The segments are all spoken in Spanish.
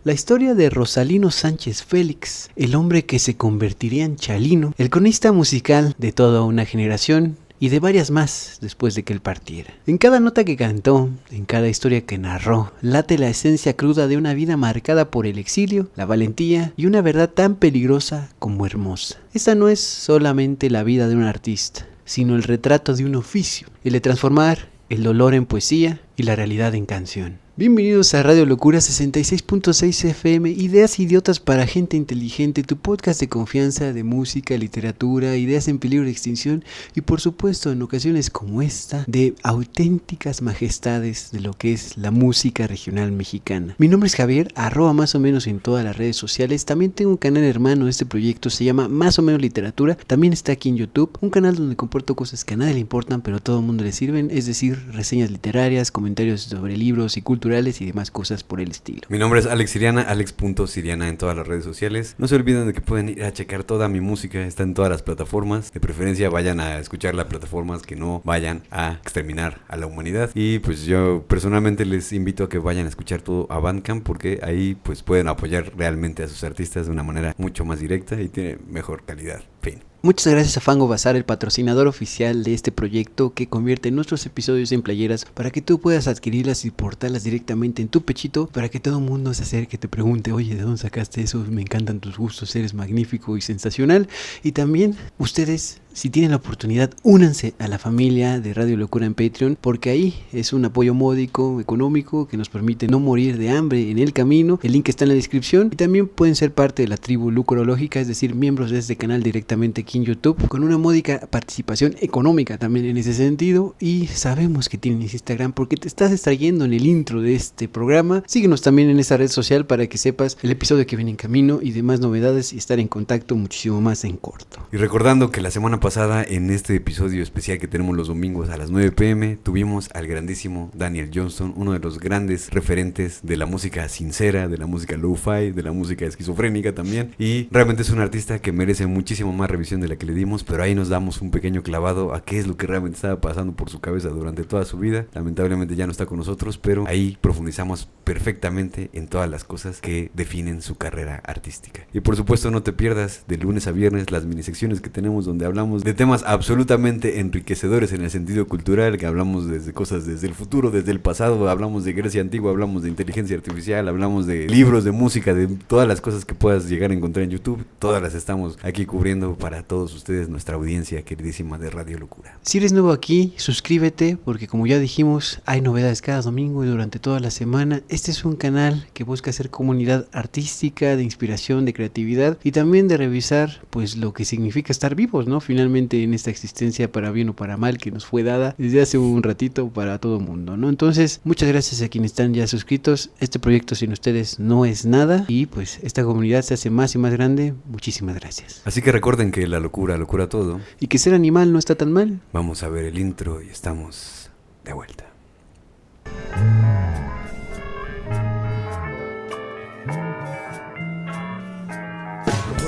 La historia de Rosalino Sánchez Félix, el hombre que se convertiría en Chalino, el cronista musical de toda una generación y de varias más después de que él partiera. En cada nota que cantó, en cada historia que narró, late la esencia cruda de una vida marcada por el exilio, la valentía y una verdad tan peligrosa como hermosa. Esta no es solamente la vida de un artista, sino el retrato de un oficio, el de transformar el dolor en poesía y la realidad en canción. Bienvenidos a Radio Locura 66.6 FM, ideas idiotas para gente inteligente, tu podcast de confianza de música, literatura, ideas en peligro de extinción y por supuesto en ocasiones como esta, de auténticas majestades de lo que es la música regional mexicana. Mi nombre es Javier, @ más o menos en todas las redes sociales. También tengo un canal hermano de este proyecto, se llama Más o menos Literatura, también está aquí en YouTube, un canal donde comparto cosas que a nadie le importan pero a todo el mundo le sirven, es decir, reseñas literarias, comentarios sobre libros y culturales y demás cosas por el estilo. Mi nombre es Alex Siriana, alex.siriana en todas las redes sociales. No se olviden de que pueden ir a checar toda mi música, está en todas las plataformas. De preferencia vayan a escuchar las plataformas que no vayan a exterminar a la humanidad. Y pues yo personalmente les invito a que vayan a escuchar todo a Bandcamp, porque ahí pues pueden apoyar realmente a sus artistas de una manera mucho más directa y tiene mejor calidad. Fin. Muchas gracias a Fango Bazar, el patrocinador oficial de este proyecto que convierte nuestros episodios en playeras para que tú puedas adquirirlas y portarlas directamente en tu pechito para que todo el mundo se acerque y te pregunte, oye, ¿de dónde sacaste eso? Me encantan tus gustos, eres magnífico y sensacional. Y también ustedes, si tienen la oportunidad, únanse a la familia de Radio Locura en Patreon, porque ahí es un apoyo módico, económico, que nos permite no morir de hambre en el camino. El link está en la descripción y también pueden ser parte de la tribu Lucorológica, es decir, miembros de este canal directamente aquí en YouTube, con una módica participación económica también en ese sentido. Y sabemos que tienes Instagram porque te estás extrayendo en el intro de este programa. Síguenos también en esa red social para que sepas el episodio que viene en camino y demás novedades y estar en contacto muchísimo más en corto. Y recordando que la semana pasada, en este episodio especial que tenemos los domingos a las 9 p.m, tuvimos al grandísimo Daniel Johnston, uno de los grandes referentes de la música sincera, de la música lo-fi, de la música esquizofrénica también, y realmente es un artista que merece muchísimo más revisión de la que le dimos, pero ahí nos damos un pequeño clavado a qué es lo que realmente estaba pasando por su cabeza durante toda su vida. Lamentablemente ya no está con nosotros, pero ahí profundizamos perfectamente en todas las cosas que definen su carrera artística. Y por supuesto no te pierdas de lunes a viernes las minisecciones que tenemos donde hablamos de temas absolutamente enriquecedores en el sentido cultural, que hablamos desde cosas desde el futuro, desde el pasado, hablamos de Grecia antigua, hablamos de inteligencia artificial, hablamos de libros, de música, de todas las cosas que puedas llegar a encontrar en YouTube. Todas las estamos aquí cubriendo para todos ustedes, nuestra audiencia queridísima de Radio Locura. Si eres nuevo aquí, suscríbete, porque como ya dijimos, hay novedades cada domingo y durante toda la semana. Este es un canal que busca hacer comunidad artística, de inspiración, de creatividad y también de revisar pues lo que significa estar vivos, ¿no? Finalmente en esta existencia, para bien o para mal, que nos fue dada desde hace un ratito para todo el mundo, ¿no? Entonces, muchas gracias a quienes están ya suscritos. Este proyecto sin ustedes no es nada y pues esta comunidad se hace más y más grande. Muchísimas gracias. Así que recuerden que la locura todo. Y que ser animal no está tan mal. Vamos a ver el intro y estamos de vuelta.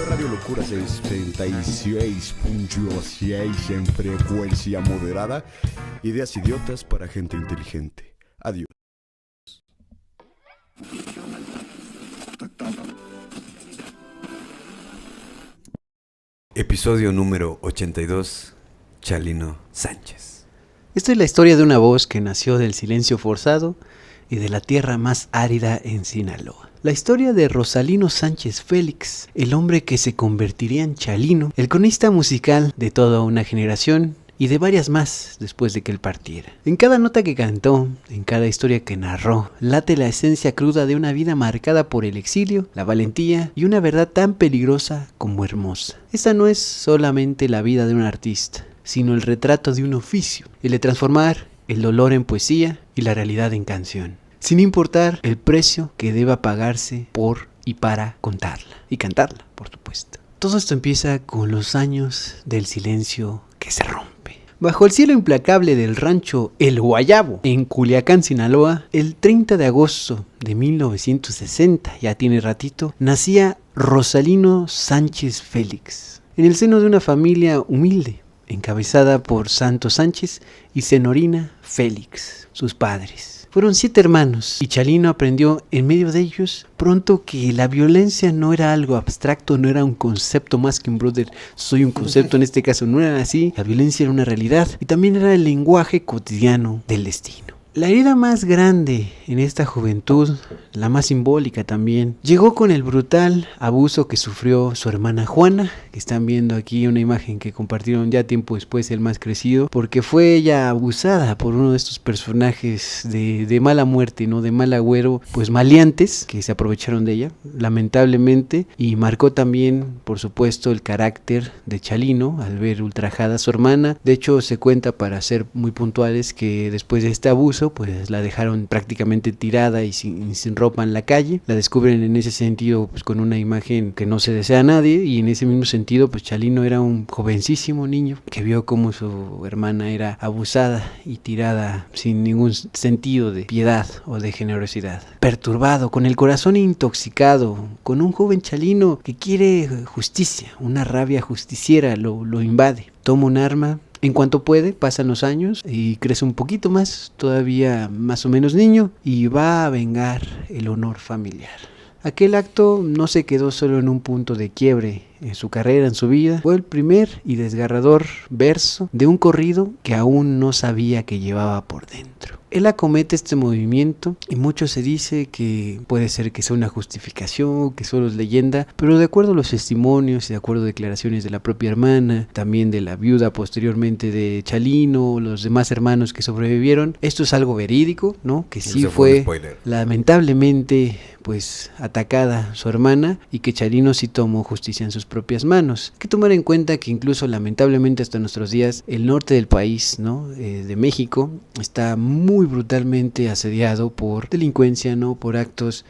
Radio Locura 66.6 en frecuencia moderada. Ideas idiotas para gente inteligente. Adiós. Episodio número 82, Chalino Sánchez. Esta es la historia de una voz que nació del silencio forzado y de la tierra más árida en Sinaloa. La historia de Rosalino Sánchez Félix, el hombre que se convertiría en Chalino, el cronista musical de toda una generación y de varias más después de que él partiera. En cada nota que cantó, en cada historia que narró, late la esencia cruda de una vida marcada por el exilio, la valentía y una verdad tan peligrosa como hermosa. Esta no es solamente la vida de un artista, sino el retrato de un oficio, el de transformar el dolor en poesía y la realidad en canción, sin importar el precio que deba pagarse por y para contarla y cantarla, por supuesto. Todo esto empieza con los años del silencio que se rompe. Bajo el cielo implacable del rancho El Guayabo, en Culiacán, Sinaloa, el 30 de agosto de 1960, ya tiene ratito, nacía Rosalino Sánchez Félix, en el seno de una familia humilde, encabezada por Santos Sánchez y Zenorina Félix, sus padres. Fueron 7 hermanos y Chalino aprendió en medio de ellos pronto que la violencia no era algo abstracto, no era un concepto más que un brother, soy un concepto, en este caso no era así, la violencia era una realidad y también era el lenguaje cotidiano del destino. La herida más grande en esta juventud, la más simbólica también, llegó con el brutal abuso que sufrió su hermana Juana, que están viendo aquí una imagen que compartieron ya tiempo después el más crecido, porque fue ella abusada por uno de estos personajes de mala muerte, ¿no? De mal agüero, pues maleantes, que se aprovecharon de ella, lamentablemente, y marcó también, por supuesto, el carácter de Chalino al ver ultrajada a su hermana. De hecho, se cuenta, para ser muy puntuales, que después de este abuso, pues la dejaron prácticamente tirada y sin ropa en la calle. La descubren en ese sentido pues con una imagen que no se desea a nadie, y en ese mismo sentido pues Chalino era un jovencísimo niño que vio cómo su hermana era abusada y tirada sin ningún sentido de piedad o de generosidad. Perturbado, con el corazón intoxicado, con un joven Chalino que quiere justicia, una rabia justiciera lo invade. Toma un arma. En cuanto puede, pasan los años y crece un poquito más, todavía más o menos niño, y va a vengar el honor familiar. Aquel acto no se quedó solo en un punto de quiebre en su carrera, en su vida. Fue el primer y desgarrador verso de un corrido que aún no sabía que llevaba por dentro. Él acomete este movimiento y mucho se dice que puede ser que sea una justificación, que solo es leyenda, pero de acuerdo a los testimonios y de acuerdo a declaraciones de la propia hermana, también de la viuda posteriormente de Chalino, los demás hermanos que sobrevivieron, esto es algo verídico, ¿no? Que sí fue lamentablemente pues atacada su hermana y que Chalino sí tomó justicia en sus propias manos. Hay que tomar en cuenta que incluso lamentablemente hasta nuestros días el norte del país, ¿no? De México está muy brutalmente asediado por delincuencia, ¿no? Por actos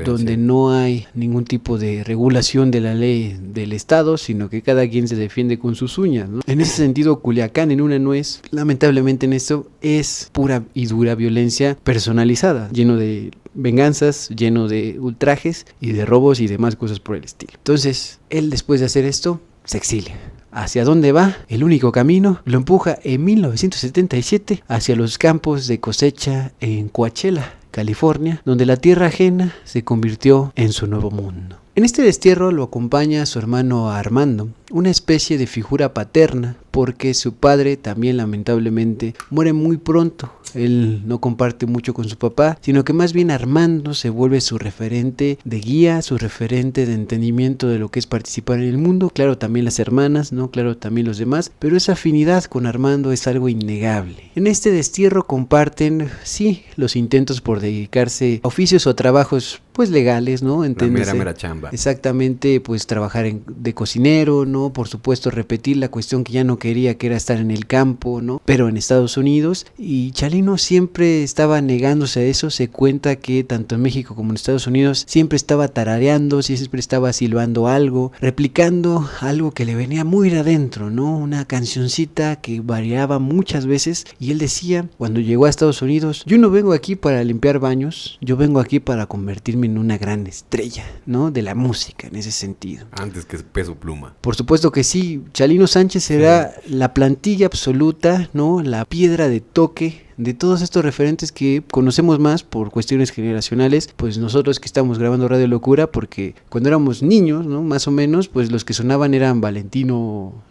donde no hay ningún tipo de regulación de la ley del Estado, sino que cada quien se defiende con sus uñas, ¿no? En ese sentido, Culiacán en una nuez, lamentablemente en esto, es pura y dura violencia personalizada, lleno de venganzas, lleno de ultrajes y de robos y demás cosas por el estilo. Entonces, él después de hacer esto, se exilia. ¿Hacia dónde va? El único camino lo empuja en 1977 hacia los campos de cosecha en Coachella, California, donde la tierra ajena se convirtió en su nuevo mundo. En este destierro lo acompaña su hermano Armando, una especie de figura paterna, porque su padre también lamentablemente muere muy pronto. Él no comparte mucho con su papá, sino que más bien Armando se vuelve su referente de guía, su referente de entendimiento de lo que es participar en el mundo. Claro, también las hermanas, ¿no? Claro, también los demás, pero esa afinidad con Armando es algo innegable. En este destierro comparten, sí, los intentos por dedicarse a oficios o trabajos pues legales, ¿no? Entiéndese. La mera chamba. Exactamente, pues trabajar de cocinero, ¿no? Por supuesto repetir la cuestión que ya no quería, que era estar en el campo, ¿no? Pero en Estados Unidos, y Chalino siempre estaba negándose a eso. Se cuenta que tanto en México como en Estados Unidos siempre estaba tarareando, siempre estaba silbando algo, replicando algo que le venía muy de adentro, ¿no? Una cancioncita que variaba muchas veces, y él decía, cuando llegó a Estados Unidos, yo no vengo aquí para limpiar baños, yo vengo aquí para convertirme en una gran estrella, ¿no? De la música en ese sentido. Antes que Peso Pluma. Por supuesto que sí, Chalino Sánchez será la plantilla absoluta, ¿no? La piedra de toque de todos estos referentes que conocemos más por cuestiones generacionales, pues nosotros que estamos grabando Radio Locura, porque cuando éramos niños, ¿no? Más o menos, pues los que sonaban eran Valentino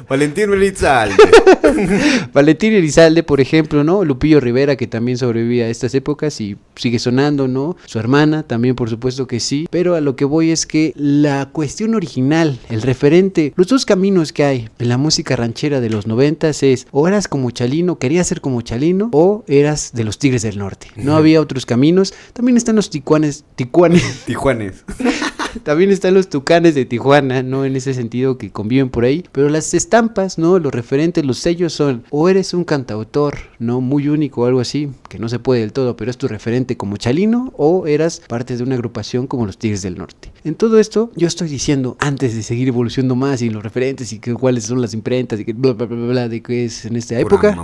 Elizalde. Valentino Elizalde, por ejemplo, ¿no? Lupillo Rivera, que también sobrevivía a estas épocas y sigue sonando, ¿no? Su hermana también, por supuesto que sí, pero a lo que voy es que la cuestión original, el referente, los dos caminos que hay en la música ranchera de los 90s es, o eras como Chalino, querías ser como Chalino, o eras de los Tigres del Norte. No había otros caminos. También están los Tijuanes. También están los Tucanes de Tijuana, ¿no? En ese sentido que conviven por ahí. Pero las estampas, ¿no? Los referentes, los sellos son, o eres un cantautor, ¿no? Muy único o algo así, que no se puede del todo, pero es tu referente como Chalino, o eras parte de una agrupación como los Tigres del Norte. En todo esto, yo estoy diciendo, antes de seguir evolucionando más y los referentes y que, cuáles son las imprentas y que bla, bla, bla, bla, de qué es en esta época,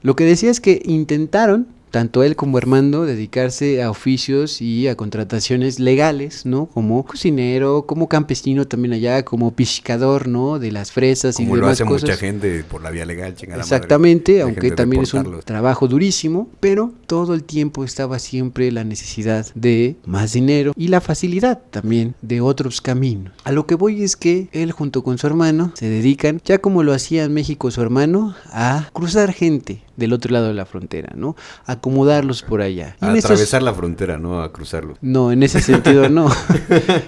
lo que decía es que intentaron tanto él como Armando, dedicarse a oficios y a contrataciones legales, ¿no? Como cocinero, como campesino también allá, como pescador, ¿no? De las fresas como y demás lo hace cosas. mucha gente por la vía legal, chingada Exactamente, madre. aunque Dejen de también es un deportarlos. trabajo durísimo, pero todo el tiempo estaba siempre la necesidad de más dinero y la facilidad también de otros caminos. A lo que voy es que él junto con su hermano se dedican, ya como lo hacía en México su hermano, a cruzar gente del otro lado de la frontera, ¿no? Acomodarlos por allá. Y A en estos- atravesar la frontera, no a cruzarlo. No, en ese sentido no.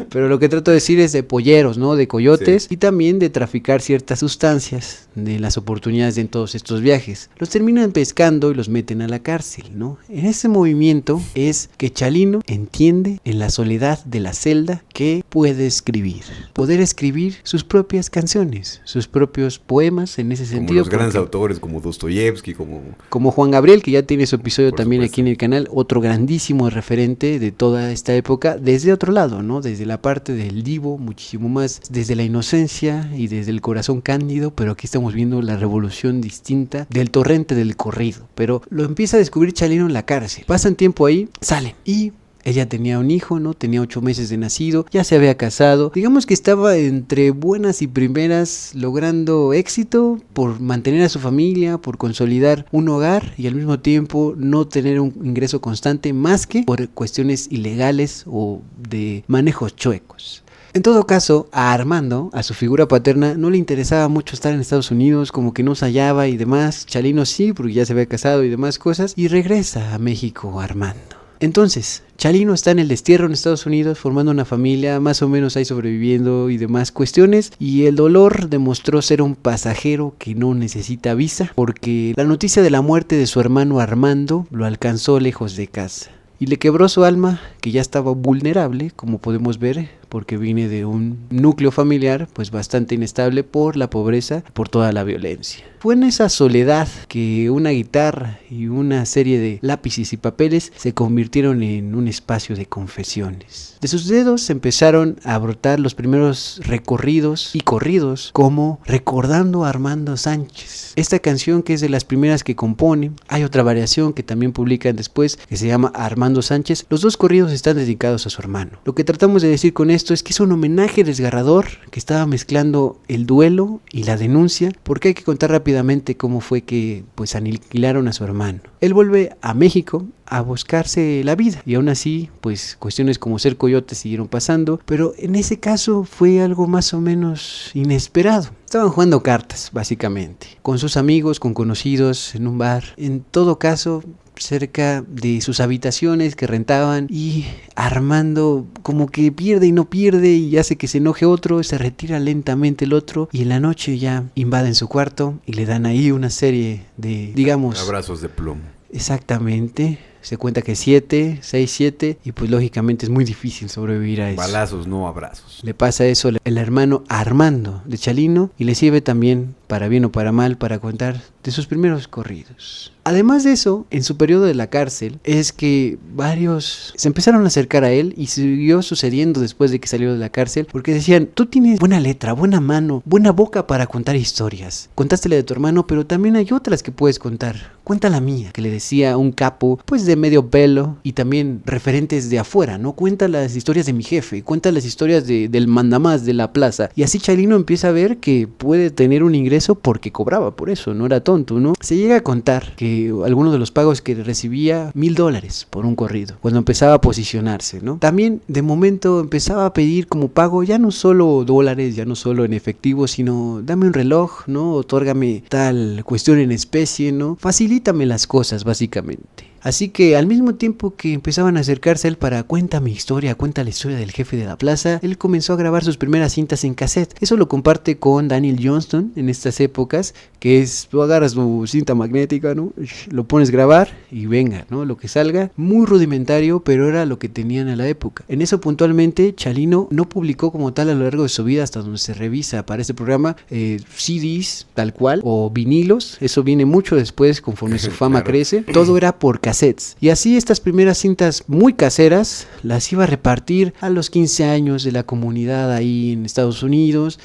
Pero lo que trato de decir es de polleros, ¿no? De coyotes, Sí. y también de traficar ciertas sustancias de las oportunidades en todos estos viajes. Los terminan pescando y los meten a la cárcel, ¿no? En ese movimiento es que Chalino entiende en la soledad de la celda que puede escribir. Poder escribir sus propias canciones, sus propios poemas en ese Como sentido. los grandes porque- autores, como Dostoyevsky, como Juan Gabriel, que ya tiene su episodio Por también supuesto. aquí en el canal, otro grandísimo referente de toda esta época, desde otro lado, ¿no? Desde la parte del divo, muchísimo más, desde la inocencia y desde el corazón cándido, pero aquí estamos viendo la revolución distinta del torrente del corrido. Pero lo empieza a descubrir Chalino en la cárcel. Pasan tiempo ahí, salen y ella tenía un hijo, ¿no? Tenía 8 meses de nacido, ya se había casado. Digamos que estaba entre buenas y primeras logrando éxito por mantener a su familia, por consolidar un hogar y al mismo tiempo no tener un ingreso constante más que por cuestiones ilegales o de manejos chuecos. En todo caso, a Armando, a su figura paterna, no le interesaba mucho estar en Estados Unidos, como que no se hallaba y demás. Chalino sí, porque ya se había casado y demás cosas, y regresa a México Armando. Entonces, Chalino está en el destierro en Estados Unidos, formando una familia, más o menos ahí sobreviviendo y demás cuestiones, y el dolor demostró ser un pasajero que no necesita visa, porque la noticia de la muerte de su hermano Armando lo alcanzó lejos de casa. Y le quebró su alma, que ya estaba vulnerable, como podemos ver, porque viene de un núcleo familiar pues bastante inestable por la pobreza, por toda la violencia. Fue en esa soledad que una guitarra y una serie de lápices y papeles se convirtieron en un espacio de confesiones. De sus dedos empezaron a brotar los primeros recorridos y corridos, como Recordando a Armando Sánchez. Esta canción, que es de las primeras que compone, hay otra variación que también publican después, que se llama Armando Sánchez. Los dos corridos están dedicados a su hermano. Lo que tratamos de decir con esto es que es un homenaje desgarrador que estaba mezclando el duelo y la denuncia, porque hay que contar rápidamente cómo fue que pues aniquilaron a su hermano. Él vuelve a México a buscarse la vida y aún así pues cuestiones como ser coyote siguieron pasando, pero en ese caso fue algo más o menos inesperado. Estaban jugando cartas básicamente, con sus amigos, con conocidos, en un bar. En todo caso, cerca de sus habitaciones que rentaban, y Armando como que pierde y no pierde y hace que se enoje otro, se retira lentamente el otro y en la noche ya invaden su cuarto y le dan ahí una serie de, digamos, abrazos de plomo. Exactamente, se cuenta que 6, 7 y pues lógicamente es muy difícil sobrevivir a eso. Balazos, no abrazos. Le pasa eso el hermano Armando de Chalino y le sirve también, para bien o para mal, para contar de sus primeros corridos. Además de eso, en su periodo de la cárcel, es que varios se empezaron a acercar a él y siguió sucediendo después de que salió de la cárcel, porque decían, tú tienes buena letra, buena mano, buena boca para contar historias. Contaste la de tu hermano, pero también hay otras que puedes contar. Cuenta la mía, que le decía un capo, pues de medio pelo y también referentes de afuera, ¿no? Cuenta las historias de mi jefe, cuenta las historias del mandamás de la plaza. Y así Chalino empieza a ver que puede tener un ingreso porque cobraba por eso, no era tonto, ¿no? Se llega a contar que algunos de los pagos que recibía $1,000 por un corrido, cuando empezaba a posicionarse, ¿no? También de momento empezaba a pedir como pago ya no solo dólares, ya no solo en efectivo, sino dame un reloj, ¿no? Otórgame tal cuestión en especie, ¿no? Facilítame las cosas, básicamente. Así que al mismo tiempo que empezaban a acercarse a él para cuenta mi historia, cuenta la historia del jefe de la plaza, él comenzó a grabar sus primeras cintas en cassette. Eso lo comparte con Daniel Johnston en estas épocas, que es, tú agarras tu cinta magnética, ¿no? Lo pones a grabar y venga, ¿no? Lo que salga, muy rudimentario, pero era lo que tenían a la época. En eso puntualmente Chalino no publicó como tal a lo largo de su vida, hasta donde se revisa para este programa, CDs tal cual, o vinilos. Eso viene mucho después conforme su fama Claro. crece. Todo era por cassettes. Y así estas primeras cintas muy caseras las iba a repartir a los 15 años de la comunidad ahí en Estados Unidos,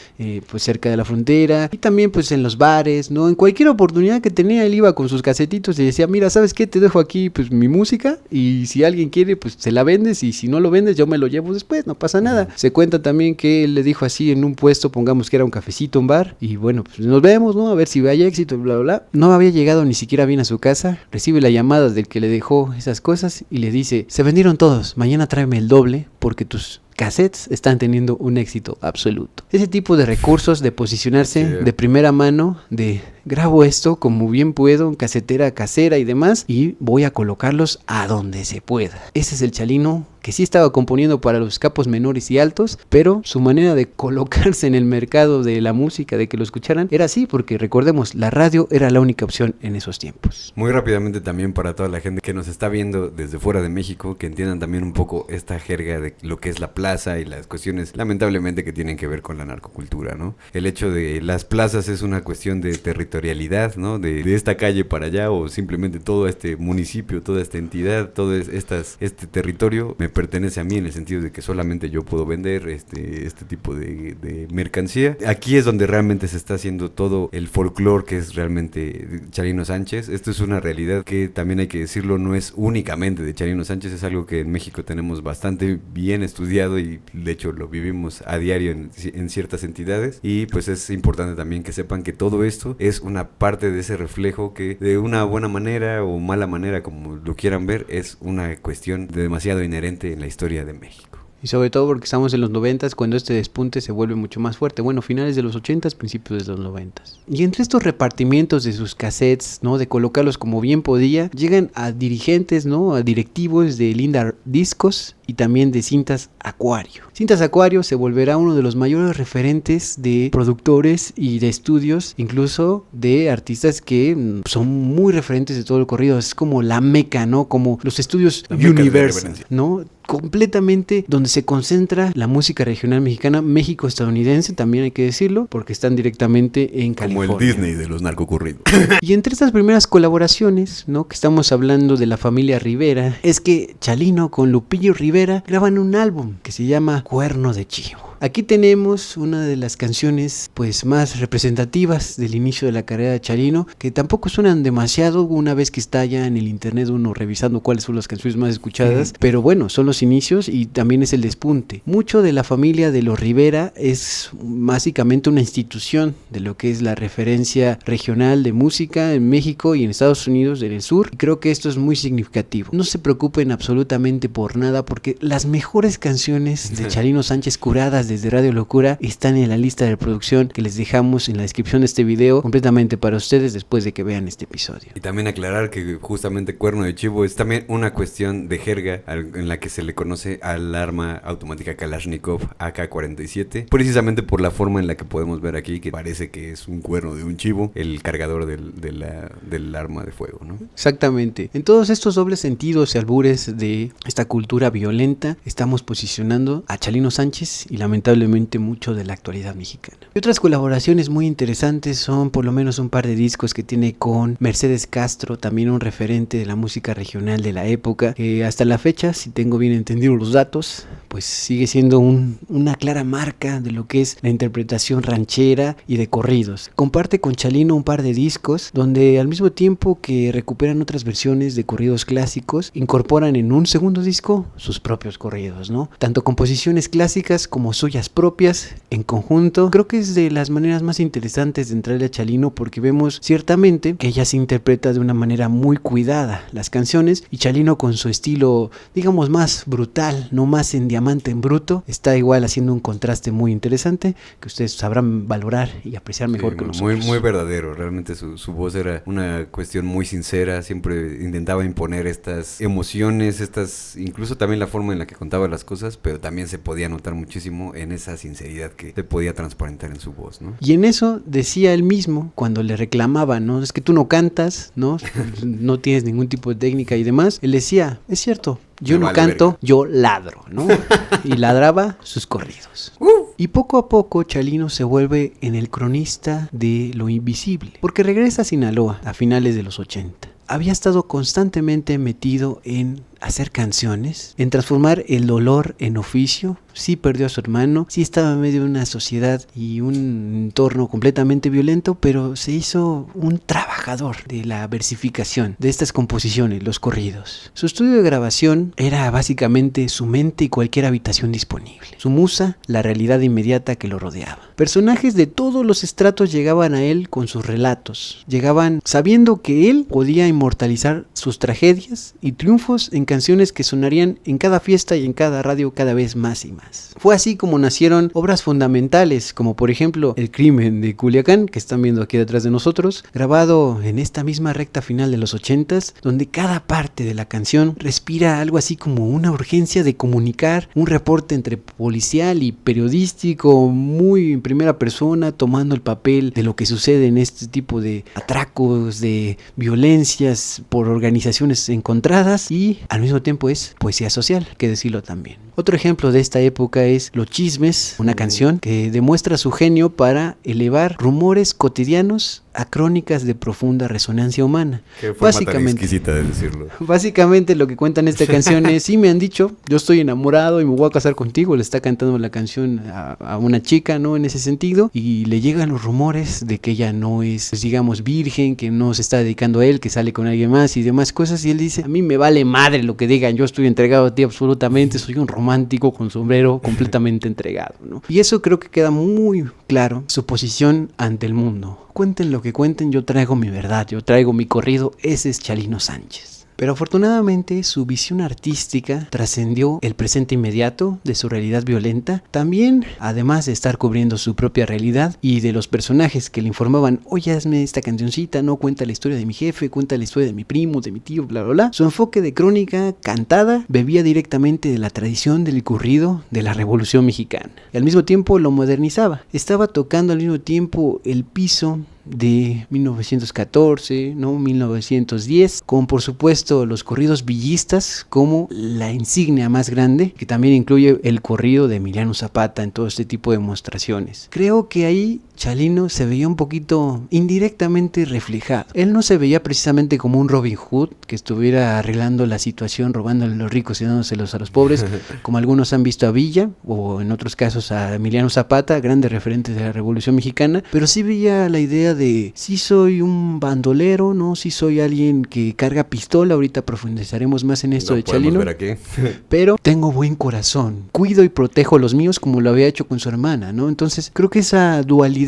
pues cerca de la frontera, y también pues en los bares, ¿no? En cualquier oportunidad que tenía, él iba con sus casetitos y decía, mira, ¿sabes qué? Te dejo aquí pues mi música, y si alguien quiere, pues se la vendes, y si no lo vendes, yo me lo llevo después, no pasa nada. Se cuenta también que él le dijo así en un puesto, pongamos que era un cafecito, un bar, y bueno, pues nos vemos, ¿no? A ver si hay éxito, bla, bla, bla. No había llegado ni siquiera bien a su casa, recibe la llamada del que le dejó esas cosas y le dice, se vendieron todos, mañana tráeme el doble porque tus cassettes están teniendo un éxito absoluto. Ese tipo de recursos de posicionarse de primera mano, de grabo esto como bien puedo, en casetera casera y demás, y voy a colocarlos a donde se pueda. Ese es el Chalino, que sí estaba componiendo para los capos menores y altos, pero su manera de colocarse en el mercado de la música, de que lo escucharan, era así, porque recordemos, la radio era la única opción en esos tiempos. Muy rápidamente también para toda la gente que nos está viendo desde fuera de México, que entiendan también un poco esta jerga de lo que es la plaza y las cuestiones, lamentablemente, que tienen que ver con la narcocultura, ¿no? El hecho de las plazas es una cuestión de territorialidad, ¿no? De esta calle para allá, o simplemente todo este municipio, toda esta entidad, todo este territorio me pertenece a mí, en el sentido de que solamente yo puedo vender este tipo de mercancía. Aquí es donde realmente se está haciendo todo el folclore que es realmente Chalino Sánchez. Esto es una realidad que también hay que decirlo, no es únicamente de Chalino Sánchez, es algo que en México tenemos bastante bien estudiado y de hecho lo vivimos a diario en ciertas entidades, y pues es importante también que sepan que todo esto es una parte de ese reflejo que de una buena manera o mala manera, como lo quieran ver, es una cuestión demasiado inherente en la historia de México. Y sobre todo porque estamos en los 90s, cuando este despunte se vuelve mucho más fuerte. Bueno, finales de los 80s, principios de los 90s. Y entre estos repartimientos de sus cassettes, ¿no? De colocarlos como bien podía, llegan a dirigentes, ¿no? A directivos de Linda Discos y también de Cintas Acuario. Cintas Acuario se volverá uno de los mayores referentes de productores y de estudios, incluso de artistas que son muy referentes de todo el corrido. Es como la meca, ¿no? Como los estudios Universal, ¿no? Completamente donde se concentra la música regional mexicana, México-estadounidense, también hay que decirlo, porque están directamente en California. Como el Disney de los narcocurridos. Y entre estas primeras colaboraciones, ¿no? Que estamos hablando de la familia Rivera, es que Chalino con Lupillo Rivera graban un álbum que se llama Cuerno de Chivo. Aquí tenemos una de las canciones pues más representativas del inicio de la carrera de Chalino, que tampoco suenan demasiado una vez que está ya en el internet uno revisando cuáles son las canciones más escuchadas, pero bueno, son los inicios y también es el despunte. Mucho de la familia de los Rivera es básicamente una institución de lo que es la referencia regional de música en México y en Estados Unidos del sur, y creo que esto es muy significativo. No se preocupen absolutamente por nada, porque las mejores canciones de Chalino Sánchez curadas desde Radio Locura están en la lista de reproducción que les dejamos en la descripción de este video completamente para ustedes después de que vean este episodio. Y también aclarar que justamente Cuerno de Chivo es también una cuestión de jerga en la que se le conoce al arma automática Kalashnikov AK-47, precisamente por la forma en la que podemos ver aquí, que parece que es un cuerno de un chivo, el cargador del arma de fuego, ¿no? Exactamente. En todos estos dobles sentidos y albures de esta cultura violenta, estamos posicionando a Chalino Sánchez y lamentablemente mucho de la actualidad mexicana. Y otras colaboraciones muy interesantes son por lo menos un par de discos que tiene con Mercedes Castro, también un referente de la música regional de la época, que hasta la fecha, si tengo bien entendido los datos, pues sigue siendo una clara marca de lo que es la interpretación ranchera y de corridos. Comparte con Chalino un par de discos donde al mismo tiempo que recuperan otras versiones de corridos clásicos, incorporan en un segundo disco sus propios corridos, ¿no? Tanto composiciones clásicas como suyas propias en conjunto. Creo que es de las maneras más interesantes de entrarle a Chalino, porque vemos ciertamente que ella se interpreta de una manera muy cuidada las canciones, y Chalino con su estilo, digamos, más brutal, no más en diamante en bruto, está igual haciendo un contraste muy interesante que ustedes sabrán valorar y apreciar mejor que nosotros. Muy verdadero, realmente su voz era una cuestión muy sincera, siempre intentaba imponer estas emociones, incluso también la forma en la que contaba las cosas, pero también se podía notar muchísimo en esa sinceridad que se podía transparentar en su voz, ¿no? Y en eso decía él mismo cuando le reclamaban, ¿no? Es que tú no cantas, ¿no? No tienes ningún tipo de técnica y demás. Él decía, es cierto, yo no canto, verga. Yo ladro, ¿no? Y ladraba sus corridos. Y poco a poco Chalino se vuelve en el cronista de lo invisible, porque regresa a Sinaloa a finales de los 80. había estado constantemente metido en hacer canciones, en transformar el dolor en oficio. Sí perdió a su hermano, sí estaba en medio de una sociedad y un entorno completamente violento, pero se hizo un trabajador de la versificación de estas composiciones, los corridos. Su estudio de grabación era básicamente su mente y cualquier habitación disponible. Su musa, la realidad inmediata que lo rodeaba. Personajes de todos los estratos llegaban a él con sus relatos. Llegaban sabiendo que él podía inmortalizar sus tragedias y triunfos en canciones que sonarían en cada fiesta y en cada radio cada vez más y más. Fue así como nacieron obras fundamentales, como por ejemplo El crimen de Culiacán, que están viendo aquí detrás de nosotros, grabado en esta misma recta final de los 80s, donde cada parte de la canción respira algo así como una urgencia de comunicar un reporte entre policial y periodístico, muy en primera persona, tomando el papel de lo que sucede en este tipo de atracos, de violencias por organizaciones encontradas, y al mismo tiempo es poesía social, que decirlo también. Otro ejemplo de esta época es Los Chismes, una canción que demuestra su genio para elevar rumores cotidianos a crónicas de profunda resonancia humana. Qué forma tan exquisita de decirlo. Básicamente lo que cuentan esta canción es: sí me han dicho, yo estoy enamorado y me voy a casar contigo. Le está cantando la canción a una chica, ¿no? En ese sentido, y le llegan los rumores de que ella no es, pues, digamos, virgen, que no se está dedicando a él, que sale con alguien más y demás cosas, y él dice: a mí me vale madre lo que digan, yo estoy entregado a ti absolutamente, soy un romántico con sombrero completamente entregado, ¿no? Y eso creo que queda muy claro, su posición ante el mundo. Cuenten lo que cuenten, yo traigo mi verdad, yo traigo mi corrido, ese es Chalino Sánchez. Pero afortunadamente su visión artística trascendió el presente inmediato de su realidad violenta. También, además de estar cubriendo su propia realidad y de los personajes que le informaban: oye, hazme esta cancioncita, no, cuenta la historia de mi jefe, cuenta la historia de mi primo, de mi tío, bla, bla, bla. Su enfoque de crónica cantada bebía directamente de la tradición del corrido de la Revolución Mexicana. Y al mismo tiempo lo modernizaba. Estaba tocando al mismo tiempo el piso de 1914, ¿no? 1910, con por supuesto los corridos villistas como la insignia más grande, que también incluye el corrido de Emiliano Zapata en todo este tipo de demostraciones. Creo que ahí Chalino se veía un poquito indirectamente reflejado. Él no se veía precisamente como un Robin Hood que estuviera arreglando la situación, robándole a los ricos y dándoselos a los pobres, como algunos han visto a Villa, o en otros casos a Emiliano Zapata, grandes referentes de la Revolución Mexicana, pero sí veía la idea de: sí soy un bandolero, ¿no? Sí soy alguien que carga pistola, ahorita profundizaremos más en esto, no de Chalino, ver a qué. Pero tengo buen corazón, cuido y protejo a los míos como lo había hecho con su hermana, ¿no? Entonces creo que esa dualidad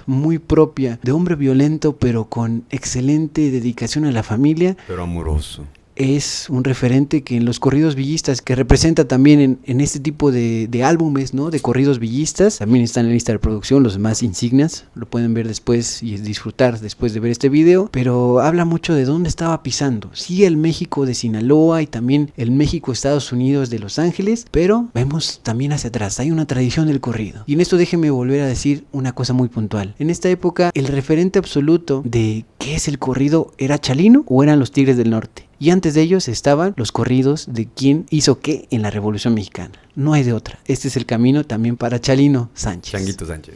muy propia de hombre violento pero con excelente dedicación a la familia, pero amoroso, es un referente que en los corridos villistas, que representa también en este tipo de álbumes, ¿no? De corridos villistas, también está en la lista de producción, los más insignias, lo pueden ver después y disfrutar después de ver este video, pero habla mucho de dónde estaba pisando. Sí, el México de Sinaloa y también el México Estados Unidos de Los Ángeles, pero vemos también hacia atrás, hay una tradición del corrido. Y en esto déjenme volver a decir una cosa muy puntual. En esta época, el referente absoluto de qué es el corrido era Chalino o eran los Tigres del Norte. Y antes de ellos estaban los corridos de quién hizo qué en la Revolución Mexicana. No hay de otra. Este es el camino también para Chalino Sánchez. Changuito Sánchez.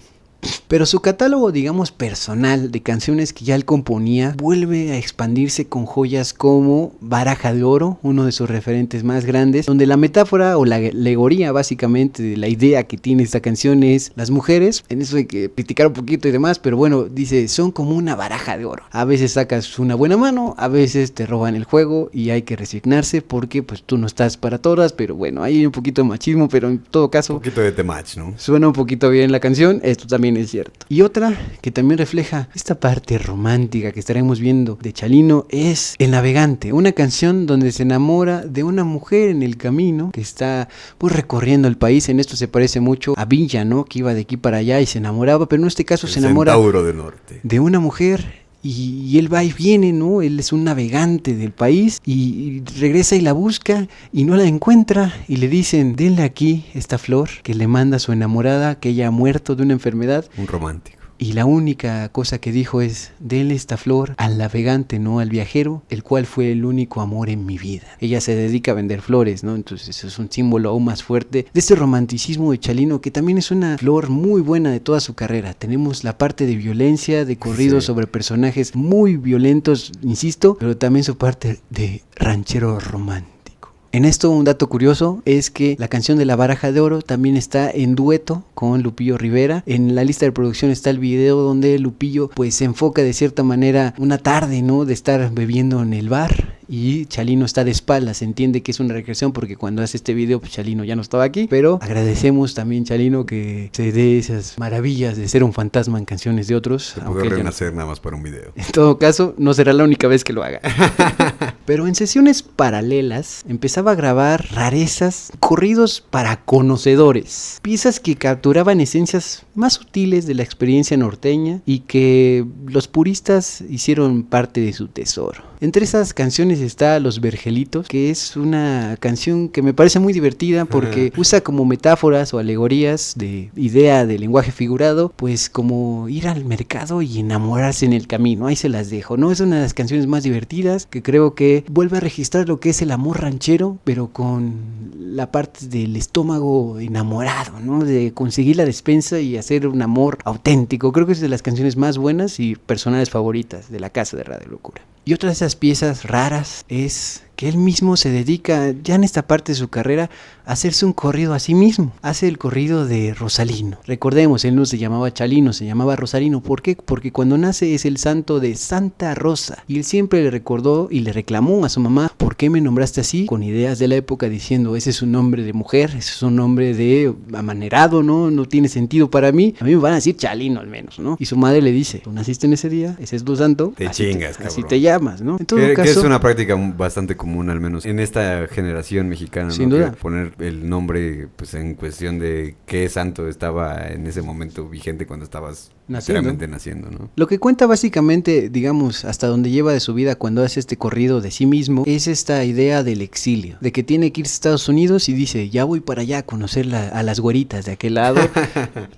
Pero su catálogo, digamos, personal de canciones que ya él componía vuelve a expandirse con joyas como Baraja de Oro, uno de sus referentes más grandes, donde la metáfora o la alegoría básicamente de la idea que tiene esta canción es las mujeres. En eso hay que criticar un poquito y demás, pero bueno, dice, son como una baraja de oro. A veces sacas una buena mano, a veces te roban el juego y hay que resignarse porque pues tú no estás para todas, pero bueno, hay un poquito de machismo, pero en todo caso... Un poquito de temach, ¿no? Suena un poquito bien la canción, esto también es cierto. Y otra que también refleja esta parte romántica que estaremos viendo de Chalino es El Navegante, una canción donde se enamora de una mujer en el camino que está pues recorriendo el país. En esto se parece mucho a Villa, ¿no? Que iba de aquí para allá y se enamoraba, pero en este caso se enamora Centauro del Norte, de una mujer. Y él va y viene, ¿no? Él es un navegante del país y regresa y la busca y no la encuentra y le dicen, denle aquí esta flor que le manda a su enamorada, que ella ha muerto de una enfermedad. Un romántico. y la única cosa que dijo es: denle esta flor al navegante, no al viajero, el cual fue el único amor en mi vida. Ella se dedica a vender flores, ¿no? Entonces eso es un símbolo aún más fuerte de este romanticismo de Chalino, que también es una flor muy buena de toda su carrera. Tenemos la parte de violencia, de corridos sobre personajes muy violentos, insisto, pero también su parte de ranchero romántico. En esto, un dato curioso es que la canción de La Baraja de Oro también está en dueto con Lupillo Rivera. En la lista de producción está el video donde Lupillo pues se enfoca de cierta manera una tarde, ¿no?, de estar bebiendo en el bar, y Chalino está de espaldas. Se entiende que es una recreación porque cuando hace este video pues Chalino ya no estaba aquí, pero agradecemos también, Chalino, que se dé esas maravillas de ser un fantasma en canciones de otros. Se pudo renacer nada más para un video. En todo caso, no será la única vez que lo haga. Pero en sesiones paralelas empezaba a grabar rarezas, corridos para conocedores, piezas que capturaban esencias más sutiles de la experiencia norteña y que los puristas hicieron parte de su tesoro. Entre esas canciones está Los Vergelitos, que es una canción que me parece muy divertida porque usa como metáforas o alegorías de idea de lenguaje figurado, pues como ir al mercado y enamorarse en el camino. Ahí se las dejo, ¿no? Es una de las canciones más divertidas que creo que vuelve a registrar lo que es el amor ranchero, pero con la parte del estómago enamorado, ¿no? De conseguir la despensa y hacer un amor auténtico. Creo que es de las canciones más buenas y personales favoritas de la casa de Radio Locura. Y otra de esas piezas raras es que él mismo se dedica, ya en esta parte de su carrera, a hacerse un corrido a sí mismo. Hace el corrido de Rosalino. Recordemos, él no se llamaba Chalino, se llamaba Rosalino. ¿Por qué? Porque cuando nace es el santo de Santa Rosa. Y él siempre le recordó y le reclamó a su mamá: ¿por qué me nombraste así? Con ideas de la época diciendo: ese es un nombre de mujer, ese es un nombre de amanerado, ¿no? No tiene sentido para mí. A mí me van a decir Chalino al menos, ¿no? Y su madre le dice: tú naciste en ese día, ese es tu santo. Te chingas, cabrón. Así te llamas, ¿no? En todo que caso, es una práctica bastante común, al menos en esta generación mexicana, sin ¿no? duda. Que poner el nombre pues en cuestión de qué santo estaba en ese momento vigente cuando estabas literalmente naciendo, ¿no? Lo que cuenta básicamente, digamos, hasta donde lleva de su vida cuando hace este corrido de sí mismo, es esta idea del exilio, de que tiene que irse a Estados Unidos y dice: ya voy para allá a conocer a las güeritas de aquel lado.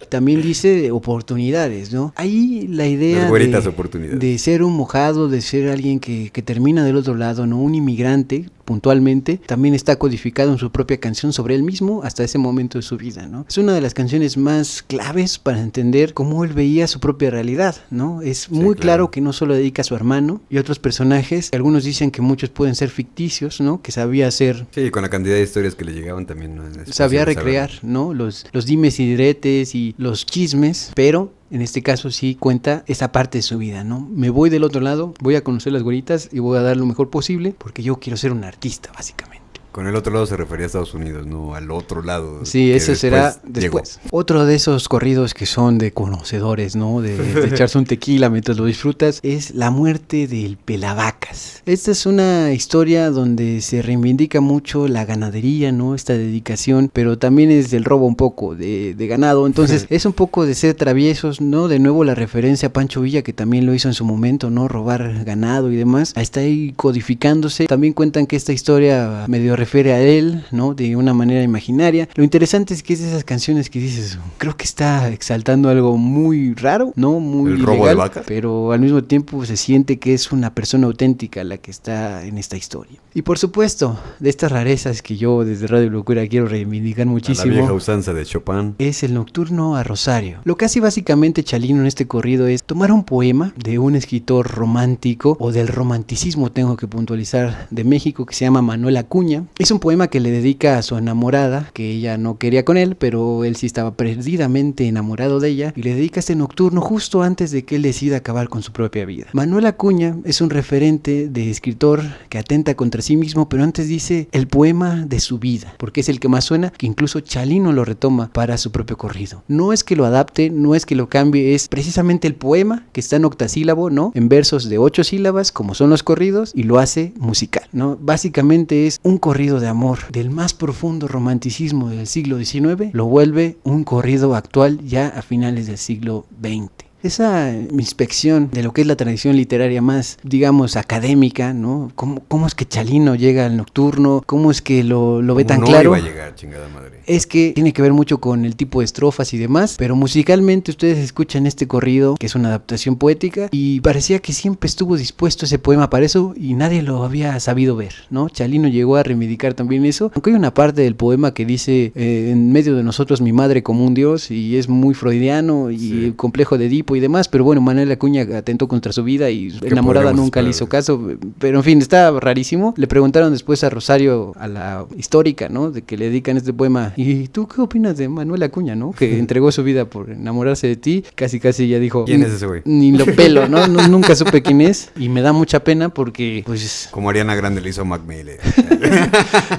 También dice oportunidades, ¿no? Ahí la idea de ser un mojado, de ser alguien que termina del otro lado, ¿no? Un inmigrante, puntualmente, también está codificado en su propia canción sobre él mismo hasta ese momento de su vida, ¿no? Es una de las canciones más claves para entender cómo él veía su propia realidad, ¿no? Es muy claro que no solo dedica a su hermano y otros personajes, algunos dicen que muchos pueden ser ficticios, ¿no? Que sabía hacer... Sí, con la cantidad de historias que le llegaban también, ¿no? Sabía recrear, ¿no? Los dimes y diretes y los chismes, pero... en este caso sí cuenta esa parte de su vida, ¿no? Me voy del otro lado, voy a conocer las güeritas y voy a dar lo mejor posible porque yo quiero ser un artista, básicamente. Con el otro lado se refería a Estados Unidos, no al otro lado. Sí, eso será después. Otro de esos corridos que son de conocedores, ¿no? De echarse un tequila mientras lo disfrutas, es La muerte del Pelavacas. Esta es una historia donde se reivindica mucho la ganadería, ¿no? Esta dedicación, pero también es del robo un poco de ganado. Entonces, es un poco de ser traviesos, ¿no? De nuevo la referencia a Pancho Villa, que también lo hizo en su momento, ¿no? Robar ganado y demás. Está ahí codificándose. También cuentan que esta historia medio refiere a él, ¿no? De una manera imaginaria. Lo interesante es que es de esas canciones que dices, creo que está exaltando algo muy raro, ¿no? Muy el robo de vacas, pero al mismo tiempo se siente que es una persona auténtica la que está en esta historia. Y por supuesto, de estas rarezas que yo desde Radio Locura quiero reivindicar muchísimo, a la vieja usanza de Chopin, es el Nocturno a Rosario. Lo que hace básicamente Chalino en este corrido es tomar un poema de un escritor romántico, o del romanticismo, tengo que puntualizar, de México, que se llama Manuel Acuña. Es un poema que le dedica a su enamorada, que ella no quería con él, pero él sí estaba perdidamente enamorado de ella, y le dedica este nocturno justo antes de que él decida acabar con su propia vida. Manuel Acuña es un referente de escritor que atenta contra sí mismo, pero antes dice el poema de su vida, porque es el que más suena, que incluso Chalino lo retoma para su propio corrido. No es que lo adapte, no es que lo cambie, es precisamente el poema que está en octasílabo, ¿no? En versos de 8 sílabas, como son los corridos, y lo hace musical, ¿no? Básicamente es un corrido de amor del más profundo romanticismo del siglo XIX, lo vuelve un corrido actual ya a finales del siglo XX. esa inspección de lo que es la tradición literaria más, digamos, académica, ¿no? ¿Cómo es que Chalino llega al nocturno? ¿Cómo es que lo ve tan claro? No iba a llegar, chingada madre. Es que tiene que ver mucho con el tipo de estrofas y demás, pero musicalmente ustedes escuchan este corrido, que es una adaptación poética, y parecía que siempre estuvo dispuesto ese poema para eso y nadie lo había sabido ver, ¿no? Chalino llegó a reivindicar también eso, aunque hay una parte del poema que dice en medio de nosotros mi madre como un dios, y es muy freudiano y sí, el complejo de Edipo y demás, pero bueno, Manuel Acuña atentó contra su vida y enamorada nunca le hizo caso, pero en fin, está rarísimo. Le preguntaron después a Rosario, a la histórica, ¿no? De que le dedican este poema, ¿y tú qué opinas de Manuel Acuña, no? Que entregó su vida por enamorarse de ti, casi ya dijo, ¿quién es ese güey? Ni lo pelo, ¿no? Nunca supe quién es, y me da mucha pena porque, pues... Como Ariana Grande le hizo a Mac Miller.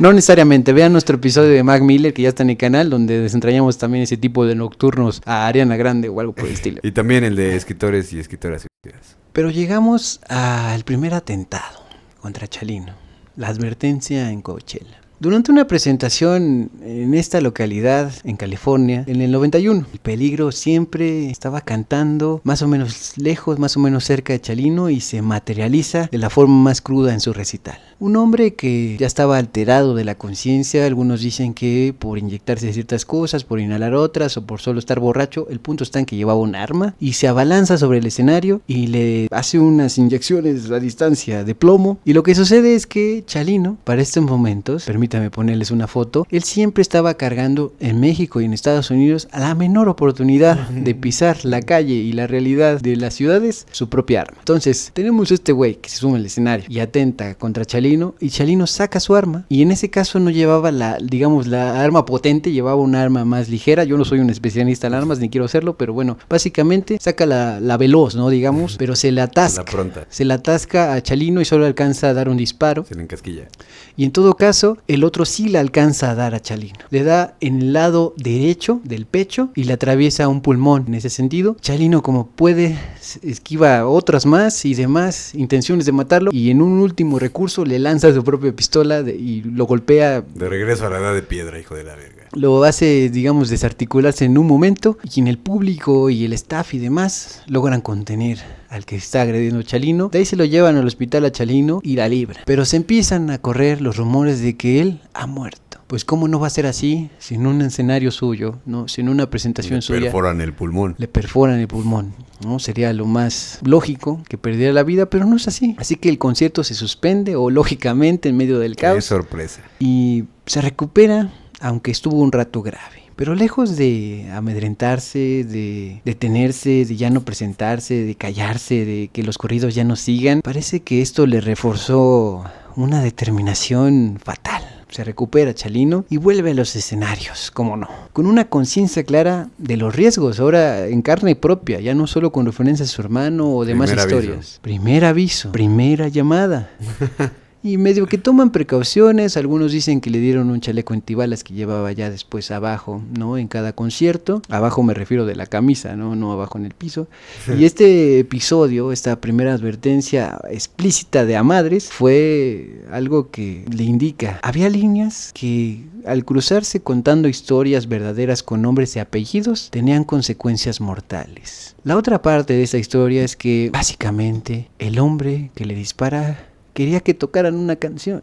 No necesariamente, vean nuestro episodio de Mac Miller, que ya está en el canal, donde desentrañamos también ese tipo de nocturnos a Ariana Grande o algo por el estilo. Y también el de escritores y escritoras. Pero llegamos al primer atentado contra Chalino, la advertencia en Coachella. Durante una presentación en esta localidad, en California, en el 91, el peligro siempre estaba cantando más o menos lejos, más o menos cerca de Chalino, y se materializa de la forma más cruda en su recital. Un hombre que ya estaba alterado de la conciencia, algunos dicen que por inyectarse ciertas cosas, por inhalar otras o por solo estar borracho, el punto está en que llevaba un arma y se abalanza sobre el escenario y le hace unas inyecciones a distancia de plomo, y lo que sucede es que Chalino, para estos momentos, permítame ponerles una foto, él siempre estaba cargando en México y en Estados Unidos a la menor oportunidad de pisar la calle y la realidad de las ciudades, su propia arma. Entonces, tenemos este güey que se sube al escenario y atenta contra Chalino, y Chalino saca su arma, y en ese caso no llevaba la arma potente, llevaba un arma más ligera. Yo no soy un especialista en armas, ni quiero hacerlo, pero bueno, básicamente saca la veloz, ¿no? Digamos, pero se le atasca a Chalino y solo alcanza a dar un disparo. Se le encasquilla. Y en todo caso, el otro sí le alcanza a dar a Chalino. Le da en el lado derecho del pecho y le atraviesa un pulmón. En ese sentido, Chalino, como puede, esquiva otras más y demás intenciones de matarlo, y en un último recurso le lanza su propia pistola y lo golpea. De regreso a la edad de piedra, hijo de la verga. Lo hace, digamos, desarticularse en un momento, y en el público y el staff y demás logran contener al que está agrediendo a Chalino. De ahí se lo llevan al hospital a Chalino y la libran. Pero se empiezan a correr los rumores de que él ha muerto. Pues cómo no va a ser así, sin un escenario suyo, ¿no? Sin una presentación suya. Le perforan el pulmón. Le perforan el pulmón, ¿no? Sería lo más lógico que perdiera la vida, pero no es así. Así que el concierto se suspende, o lógicamente en medio del caos. Qué sorpresa. Y se recupera, aunque estuvo un rato grave. Pero lejos de amedrentarse, de detenerse, de ya no presentarse, de callarse, de que los corridos ya no sigan, parece que esto le reforzó una determinación fatal. Se recupera Chalino y vuelve a los escenarios, cómo no, con una conciencia clara de los riesgos, ahora en carne propia, ya no solo con referencia a su hermano o demás historias. Primer aviso, primera llamada. Y medio que toman precauciones, algunos dicen que le dieron un chaleco antibalas que llevaba ya después abajo, ¿no? En cada concierto, abajo me refiero de la camisa, no abajo en el piso. Y este episodio, esta primera advertencia explícita de a madres, fue algo que le indica, había líneas que al cruzarse contando historias verdaderas con nombres y apellidos, tenían consecuencias mortales. La otra parte de esta historia es que, básicamente, el hombre que le dispara quería que tocaran una canción.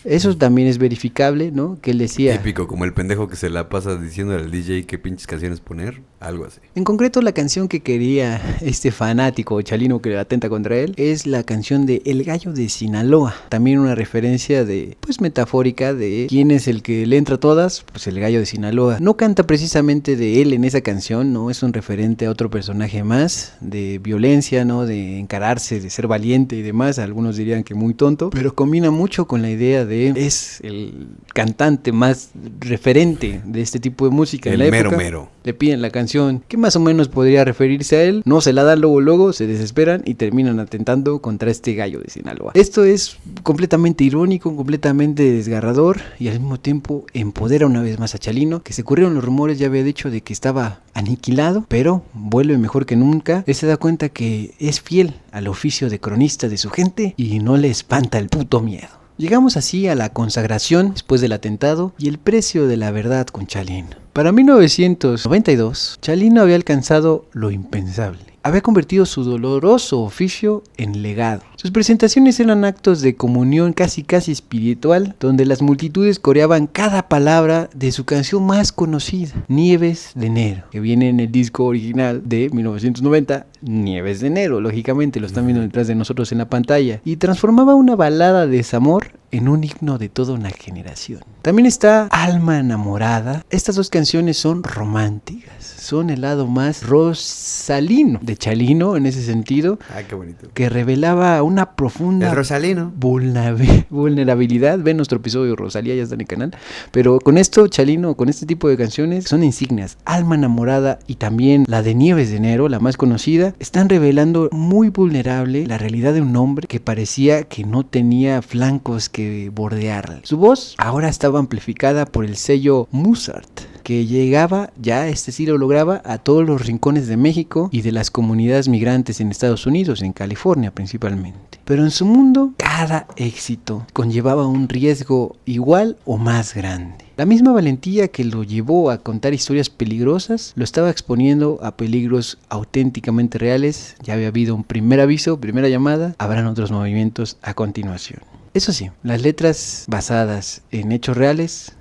Eso también es verificable, ¿no? Que él decía... Típico, como el pendejo que se la pasa diciendo al DJ qué pinches canciones poner, algo así. En concreto, la canción que quería este fanático Chalino que atenta contra él es la canción de El Gallo de Sinaloa. También una referencia de, pues metafórica, de quién es el que le entra a todas, pues el Gallo de Sinaloa. No canta precisamente de él en esa canción, ¿no? Es un referente a otro personaje más, de violencia, ¿no? De encararse, de ser valiente y demás. Algunos dirían que muy tonto, pero combina mucho con la idea de es el cantante más referente de este tipo de música en la época. Mero. Le piden la canción que más o menos podría referirse a él, no se la dan luego, se desesperan y terminan atentando contra este Gallo de Sinaloa. Esto es completamente irónico, completamente desgarrador, y al mismo tiempo empodera una vez más a Chalino, que se corrieron los rumores, ya había dicho, de que estaba aniquilado, pero vuelve mejor que nunca. Él se da cuenta que es fiel al oficio de cronista de su gente y no le espanta el puto miedo. Llegamos así a la consagración después del atentado y el precio de la verdad con Chalino. Para 1992, Chalino había alcanzado lo impensable. Había convertido su doloroso oficio en legado. Sus presentaciones eran actos de comunión casi espiritual, donde las multitudes coreaban cada palabra de su canción más conocida, Nieves de Enero, que viene en el disco original de 1990, Nieves de Enero, lógicamente lo están viendo detrás de nosotros en la pantalla, y transformaba una balada de desamor en un himno de toda una generación. También está Alma Enamorada. Estas dos canciones son románticas, son el lado más rosalino de Chalino en ese sentido. Ah, qué bonito. Que revelaba una profunda El Rosalino. vulnerabilidad. Ven nuestro episodio Rosalía, ya está en el canal. Pero con esto, Chalino, con este tipo de canciones, son insignias. Alma Enamorada y también la de Nieves de Enero, la más conocida, están revelando muy vulnerable la realidad de un hombre que parecía que no tenía flancos que bordearla. Su voz ahora estaba amplificada por el sello Mozart, que llegaba, ya este sí lo lograba, a todos los rincones de México y de las comunidades migrantes en Estados Unidos, en California principalmente. Pero en su mundo, cada éxito conllevaba un riesgo igual o más grande. La misma valentía que lo llevó a contar historias peligrosas, lo estaba exponiendo a peligros auténticamente reales. Ya había habido un primer aviso, primera llamada, habrán otros movimientos a continuación. Eso sí, las letras basadas en hechos reales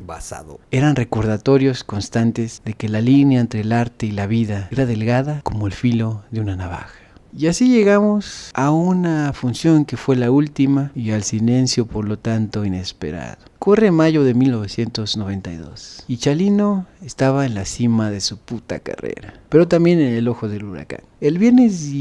eran recordatorios constantes de que la línea entre el arte y la vida era delgada como el filo de una navaja. Y así llegamos a una función que fue la última y al silencio por lo tanto inesperado. Corre mayo de 1992 y Chalino estaba en la cima de su puta carrera, pero también en el ojo del huracán. El viernes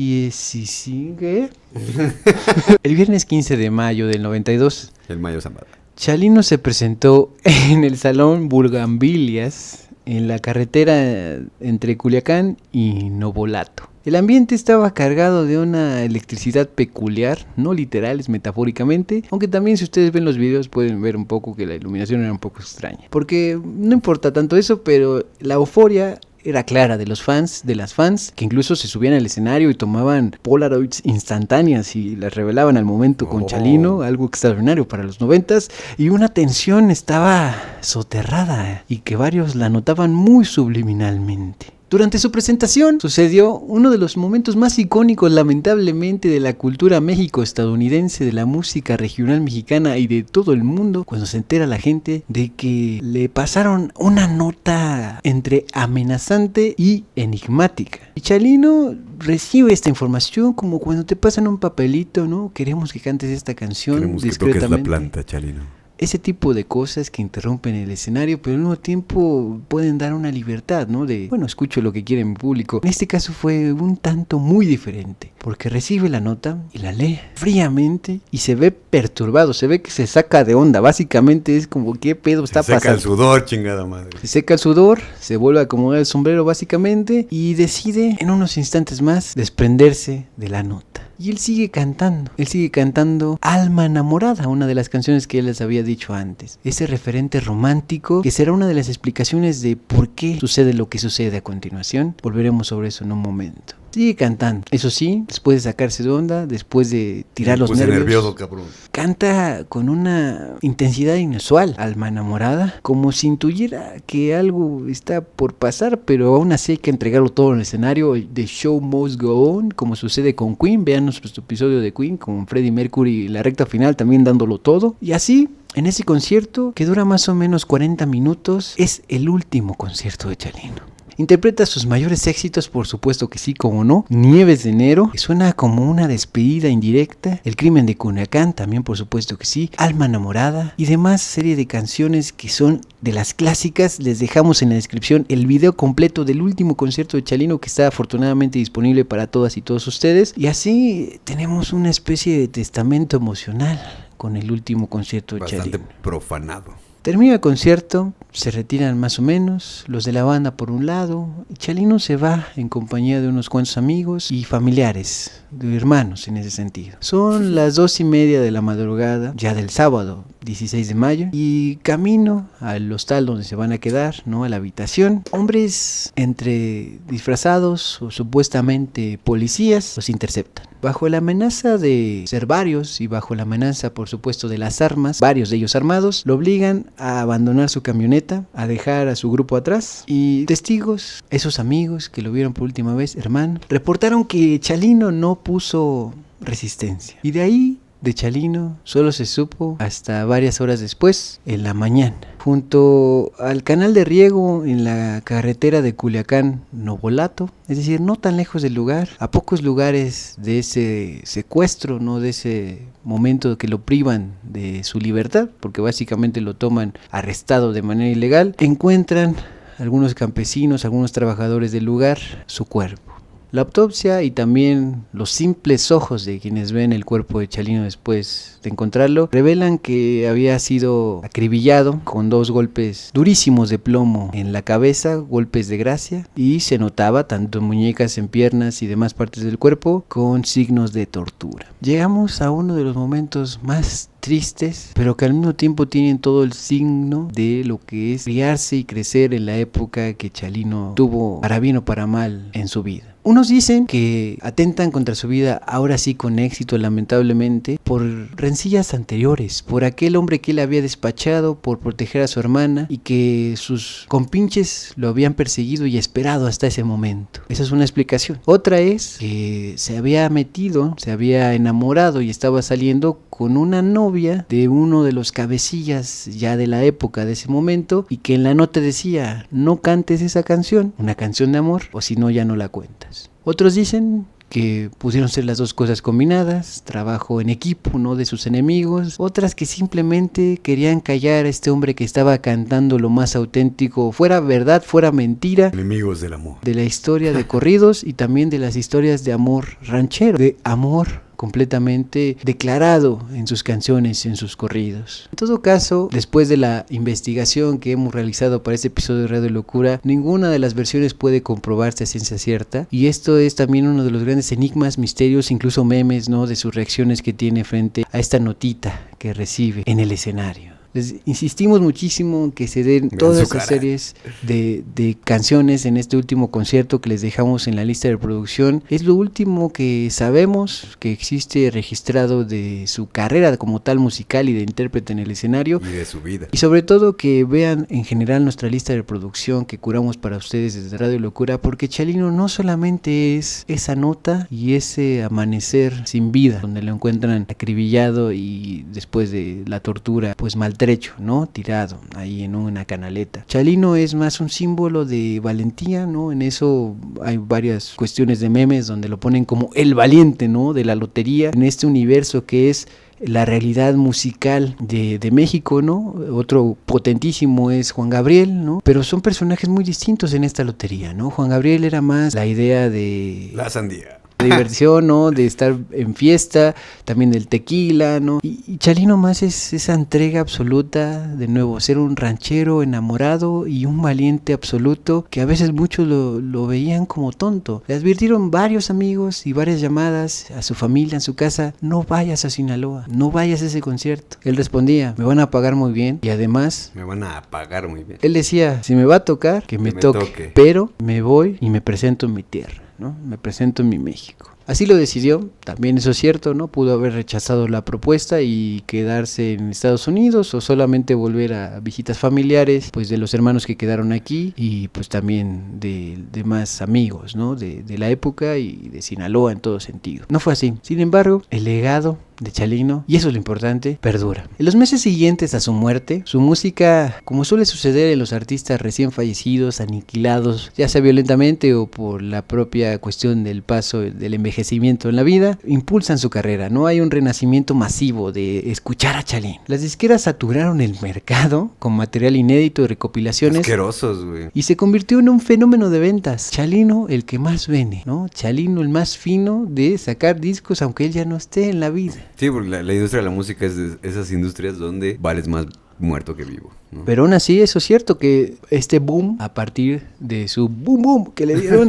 15 de mayo del 92, El Mayo Zambada. Chalino se presentó en el Salón Bugambilias en la carretera entre Culiacán y Navolato. El ambiente estaba cargado de una electricidad peculiar, no literales, metafóricamente, aunque también si ustedes ven los videos pueden ver un poco que la iluminación era un poco extraña. Porque no importa tanto eso, pero la euforia era clara de los fans, de las fans, que incluso se subían al escenario y tomaban polaroids instantáneas y las revelaban al momento con Chalino, algo extraordinario para los 90s, y una tensión estaba soterrada y que varios la notaban muy subliminalmente. Durante su presentación sucedió uno de los momentos más icónicos, lamentablemente, de la cultura méxico-estadounidense, de la música regional mexicana y de todo el mundo, cuando se entera la gente de que le pasaron una nota entre amenazante y enigmática. Y Chalino recibe esta información como cuando te pasan un papelito, ¿no? Queremos que cantes esta canción Queremos que discretamente. toques la planta, Chalino. Ese tipo de cosas que interrumpen el escenario, pero al mismo tiempo pueden dar una libertad, ¿no? De, bueno, escucho lo que quiere mi público. En este caso fue un tanto muy diferente, porque recibe la nota y la lee fríamente y se ve perturbado, se ve que se saca de onda. Básicamente es como, ¿qué pedo está pasando? Se seca el sudor, chingada madre. Se seca el sudor, se vuelve a acomodar el sombrero básicamente y decide en unos instantes más desprenderse de la nota. Y él sigue cantando Alma Enamorada, una de las canciones que él les había dicho antes. Ese referente romántico que será una de las explicaciones de por qué sucede lo que sucede a continuación. Volveremos sobre eso en un momento. Sigue cantando, eso sí, después de sacarse de onda, después de tirar los nervios. Nervioso, cabrón. Canta con una intensidad inusual, Alma Enamorada, como si intuyera que algo está por pasar, pero aún así hay que entregarlo todo en el escenario. The show must go on, como sucede con Queen. Vean nuestro episodio de Queen con Freddie Mercury y la recta final también dándolo todo. Y así, en ese concierto, que dura más o menos 40 minutos, es el último concierto de Chalino. Interpreta sus mayores éxitos, por supuesto que sí, como no. Nieves de Enero, que suena como una despedida indirecta. El crimen de Culiacán, también por supuesto que sí. Alma Enamorada y demás serie de canciones que son de las clásicas. Les dejamos en la descripción el video completo del último concierto de Chalino, que está afortunadamente disponible para todas y todos ustedes. Y así tenemos una especie de testamento emocional con el último concierto de Chalino. Bastante profanado. Termina el concierto, se retiran más o menos, los de la banda por un lado, y Chalino se va en compañía de unos cuantos amigos y familiares, de hermanos en ese sentido. Son las 2:30 de la madrugada, ya del sábado 16 de mayo, y camino al hostal donde se van a quedar, ¿no? A la habitación. Hombres entre disfrazados o supuestamente policías los interceptan. Bajo la amenaza de ser varios y bajo la amenaza, por supuesto, de las armas, varios de ellos armados, lo obligan a abandonar su camioneta, a dejar a su grupo atrás. Y testigos, esos amigos que lo vieron por última vez, hermano, reportaron que Chalino no puso resistencia. Y de ahí, de Chalino, solo se supo hasta varias horas después, en la mañana. Junto al canal de riego en la carretera de Culiacán-Nobolato, es decir, no tan lejos del lugar, a pocos lugares de ese secuestro, no de ese momento que lo privan de su libertad, porque básicamente lo toman arrestado de manera ilegal, encuentran algunos campesinos, algunos trabajadores del lugar, su cuerpo. La autopsia y también los simples ojos de quienes ven el cuerpo de Chalino después de encontrarlo revelan que había sido acribillado con 2 golpes durísimos de plomo en la cabeza, golpes de gracia, y se notaba tanto en muñecas, en piernas y demás partes del cuerpo con signos de tortura. Llegamos a uno de los momentos más tristes, pero que al mismo tiempo tienen todo el signo de lo que es criarse y crecer en la época que Chalino tuvo, para bien o para mal, en su vida. Unos dicen que atentan contra su vida, ahora sí con éxito lamentablemente, por rencillas anteriores, por aquel hombre que él había despachado por proteger a su hermana y que sus compinches lo habían perseguido y esperado hasta ese momento. Esa es una explicación. Otra es que se había metido, se había enamorado y estaba saliendo con una novia de uno de los cabecillas ya de la época de ese momento, y que en la nota decía: no cantes esa canción, una canción de amor, o si no ya no la cuentas. Otros dicen que pudieron ser las dos cosas combinadas, trabajo en equipo, ¿no?, de sus enemigos. Otras que simplemente querían callar a este hombre que estaba cantando lo más auténtico, fuera verdad, fuera mentira, enemigos del amor, de la historia de corridos y también de las historias de amor ranchero, de amor completamente declarado en sus canciones, en sus corridos. En todo caso, después de la investigación que hemos realizado para este episodio de Radio Locura, ninguna de las versiones puede comprobarse a ciencia cierta, y esto es también uno de los grandes enigmas, misterios, incluso memes, ¿no?, de sus reacciones que tiene frente a esta notita que recibe en el escenario. Les insistimos muchísimo en que se den todas esas series de canciones en este último concierto que les dejamos en la lista de reproducción. Es lo último que sabemos que existe registrado de su carrera como tal musical y de intérprete en el escenario. Y de su vida. Y sobre todo que vean en general nuestra lista de reproducción que curamos para ustedes desde Radio Locura, porque Chalino no solamente es esa nota y ese amanecer sin vida, donde lo encuentran acribillado y después de la tortura, pues maltrecho, ¿no?, tirado ahí en una canaleta. Chalino es más un símbolo de valentía, ¿no? En eso hay varias cuestiones de memes donde lo ponen como el valiente, ¿no?, de la lotería, en este universo que es la realidad musical de México, ¿no? Otro potentísimo es Juan Gabriel, ¿no? Pero son personajes muy distintos en esta lotería, ¿no? Juan Gabriel era más la idea de la sandía, de diversión, ¿no?, de estar en fiesta, también del tequila, ¿no? Y Chalino más es esa entrega absoluta, de nuevo, ser un ranchero enamorado y un valiente absoluto, que a veces muchos lo veían como tonto. Le advirtieron varios amigos y varias llamadas a su familia, en su casa: no vayas a Sinaloa, no vayas a ese concierto. Él respondía: me van a pagar muy bien y además me van a pagar muy bien. Él decía: si me va a tocar, que me toque, pero me voy y me presento en mi tierra, ¿no? Me presento en mi México. Así lo decidió, también eso es cierto, ¿no? Pudo haber rechazado la propuesta y quedarse en Estados Unidos, o solamente volver a visitas familiares, pues de los hermanos que quedaron aquí, y pues también de más amigos, ¿no?, de la época y de Sinaloa en todo sentido. No fue así. Sin embargo, el legado de Chalino, y eso es lo importante, perdura. En los meses siguientes a su muerte, su música, como suele suceder en los artistas recién fallecidos, aniquilados, ya sea violentamente o por la propia cuestión del paso del envejecimiento en la vida, impulsan su carrera. No hay un renacimiento masivo de escuchar a Chalino. Las disqueras saturaron el mercado con material inédito y recopilaciones. Asquerosos, güey. Y se convirtió en un fenómeno de ventas. Chalino, el que más vende, ¿no? Chalino, el más fino de sacar discos, aunque él ya no esté en la vida. Sí, porque la industria de la música es de esas industrias donde vales más muerto que vivo. ¿no? Pero aún así, eso es cierto, que este boom, a partir de su boom boom que le dieron,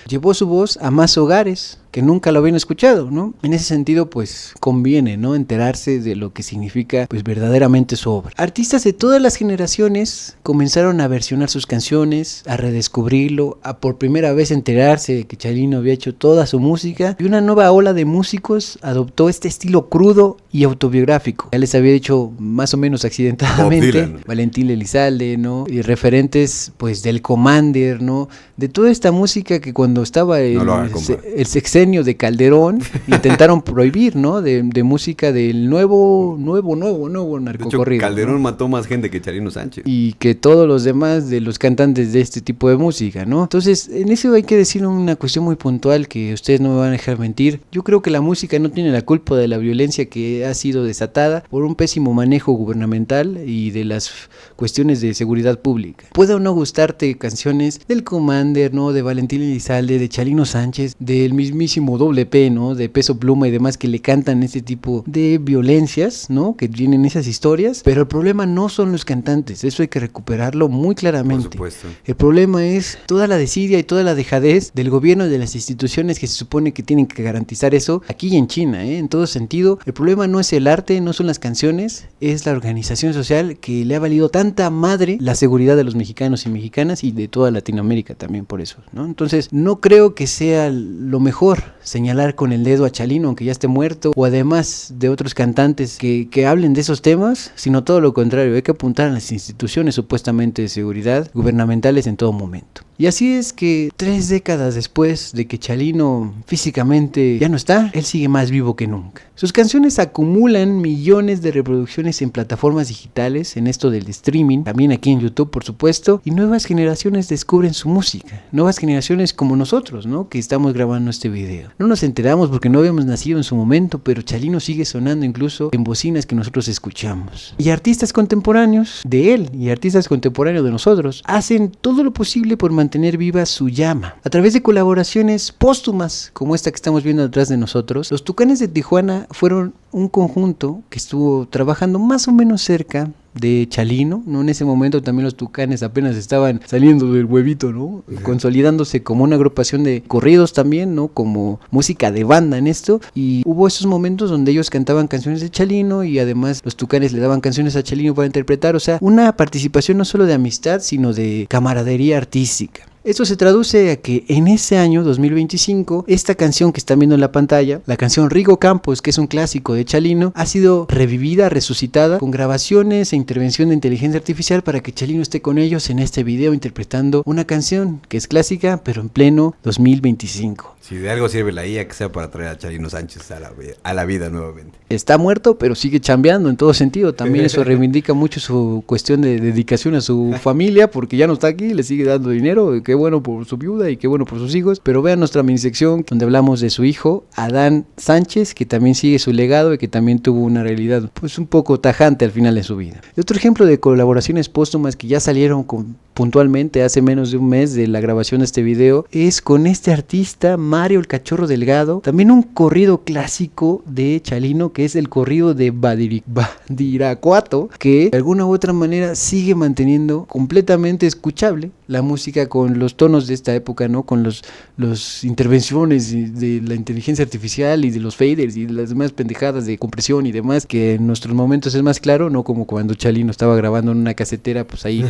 llevó su voz a más hogares que nunca lo habían escuchado, ¿no? En ese sentido, pues, conviene, ¿no?, enterarse de lo que significa, pues, verdaderamente su obra. Artistas de todas las generaciones comenzaron a versionar sus canciones, a redescubrirlo, a por primera vez enterarse de que Chalino había hecho toda su música, y una nueva ola de músicos adoptó este estilo crudo y autobiográfico. Ya les había dicho más o menos accidentadamente, Valentín Elizalde, ¿no?, y referentes, pues, del Commander, ¿no?, de toda esta música que cuando estaba el sexenio de Calderón intentaron prohibir, ¿no?, de música del nuevo narcocorrido. De hecho, Calderón, ¿no?, mató más gente que Chalino Sánchez. Y que todos los demás de los cantantes de este tipo de música, ¿no? Entonces, en eso hay que decir una cuestión muy puntual que ustedes no me van a dejar mentir. Yo creo que la música no tiene la culpa de la violencia que ha sido desatada por un pésimo manejo gubernamental y de las cuestiones de seguridad pública. Puede o no gustarte canciones del Commander, ¿no?, de Valentín Elizalde, de Chalino Sánchez, del mismísimo Doble P, ¿no?, de Peso Pluma y demás, que le cantan este tipo de violencias, ¿no?, que tienen esas historias, pero el problema no son los cantantes, eso hay que recuperarlo muy claramente. Por supuesto. El problema es toda la desidia y toda la dejadez del gobierno y de las instituciones que se supone que tienen que garantizar eso aquí y en China, en todo sentido. El problema no es el arte, no son las canciones, es la organización social que le ha valido tanta madre la seguridad de los mexicanos y mexicanas y de toda Latinoamérica también por eso, ¿no? Entonces, no creo que sea lo mejor señalar con el dedo a Chalino aunque ya esté muerto, o además de otros cantantes que hablen de esos temas, sino todo lo contrario, hay que apuntar a las instituciones supuestamente de seguridad gubernamentales en todo momento. Y así es que 3 décadas después de que Chalino físicamente ya no está, él sigue más vivo que nunca. Sus canciones acumulan millones de reproducciones en plataformas digitales, en esto del streaming, también aquí en YouTube por supuesto, y nuevas generaciones descubren su música, nuevas generaciones como nosotros, ¿no?, que estamos grabando este video. No nos enteramos porque no habíamos nacido en su momento, pero Chalino sigue sonando incluso en bocinas que nosotros escuchamos. Y artistas contemporáneos de él y artistas contemporáneos de nosotros hacen todo lo posible por mantener viva su llama. A través de colaboraciones póstumas como esta que estamos viendo detrás de nosotros, los Tucanes de Tijuana fueron un conjunto que estuvo trabajando más o menos cerca de Chalino, ¿no? En ese momento también los Tucanes apenas estaban saliendo del huevito, ¿no?, consolidándose como una agrupación de corridos también, ¿no?, como música de banda en esto, y hubo esos momentos donde ellos cantaban canciones de Chalino y además los Tucanes le daban canciones a Chalino para interpretar, o sea, una participación no solo de amistad, sino de camaradería artística. Esto se traduce a que en ese año 2025, esta canción que están viendo en la pantalla, la canción Rigo Campos, que es un clásico de Chalino, ha sido revivida, resucitada, con grabaciones e intervención de inteligencia artificial para que Chalino esté con ellos en este video interpretando una canción que es clásica, pero en pleno 2025. Si de algo sirve la IA, que sea para traer a Chalino Sánchez a la vida nuevamente. Está muerto, pero sigue chambeando en todo sentido. También eso reivindica mucho su cuestión de dedicación a su familia, porque ya no está aquí, le sigue dando dinero. Qué bueno por su viuda y qué bueno por sus hijos. Pero vean nuestra minisección donde hablamos de su hijo, Adán Sánchez, que también sigue su legado y que también tuvo una realidad pues un poco tajante al final de su vida. Y otro ejemplo de colaboraciones póstumas que ya salieron puntualmente hace menos de un mes de la grabación de este video es con este artista Mario el Cachorro Delgado, también un corrido clásico de Chalino que es el corrido de Badiracuato, que de alguna u otra manera sigue manteniendo completamente escuchable la música con los tonos de esta época, ¿no?, con los intervenciones de la inteligencia artificial y de los faders y de las demás pendejadas de compresión y demás, que en nuestros momentos es más claro, no como cuando Chalino estaba grabando en una casetera, pues ahí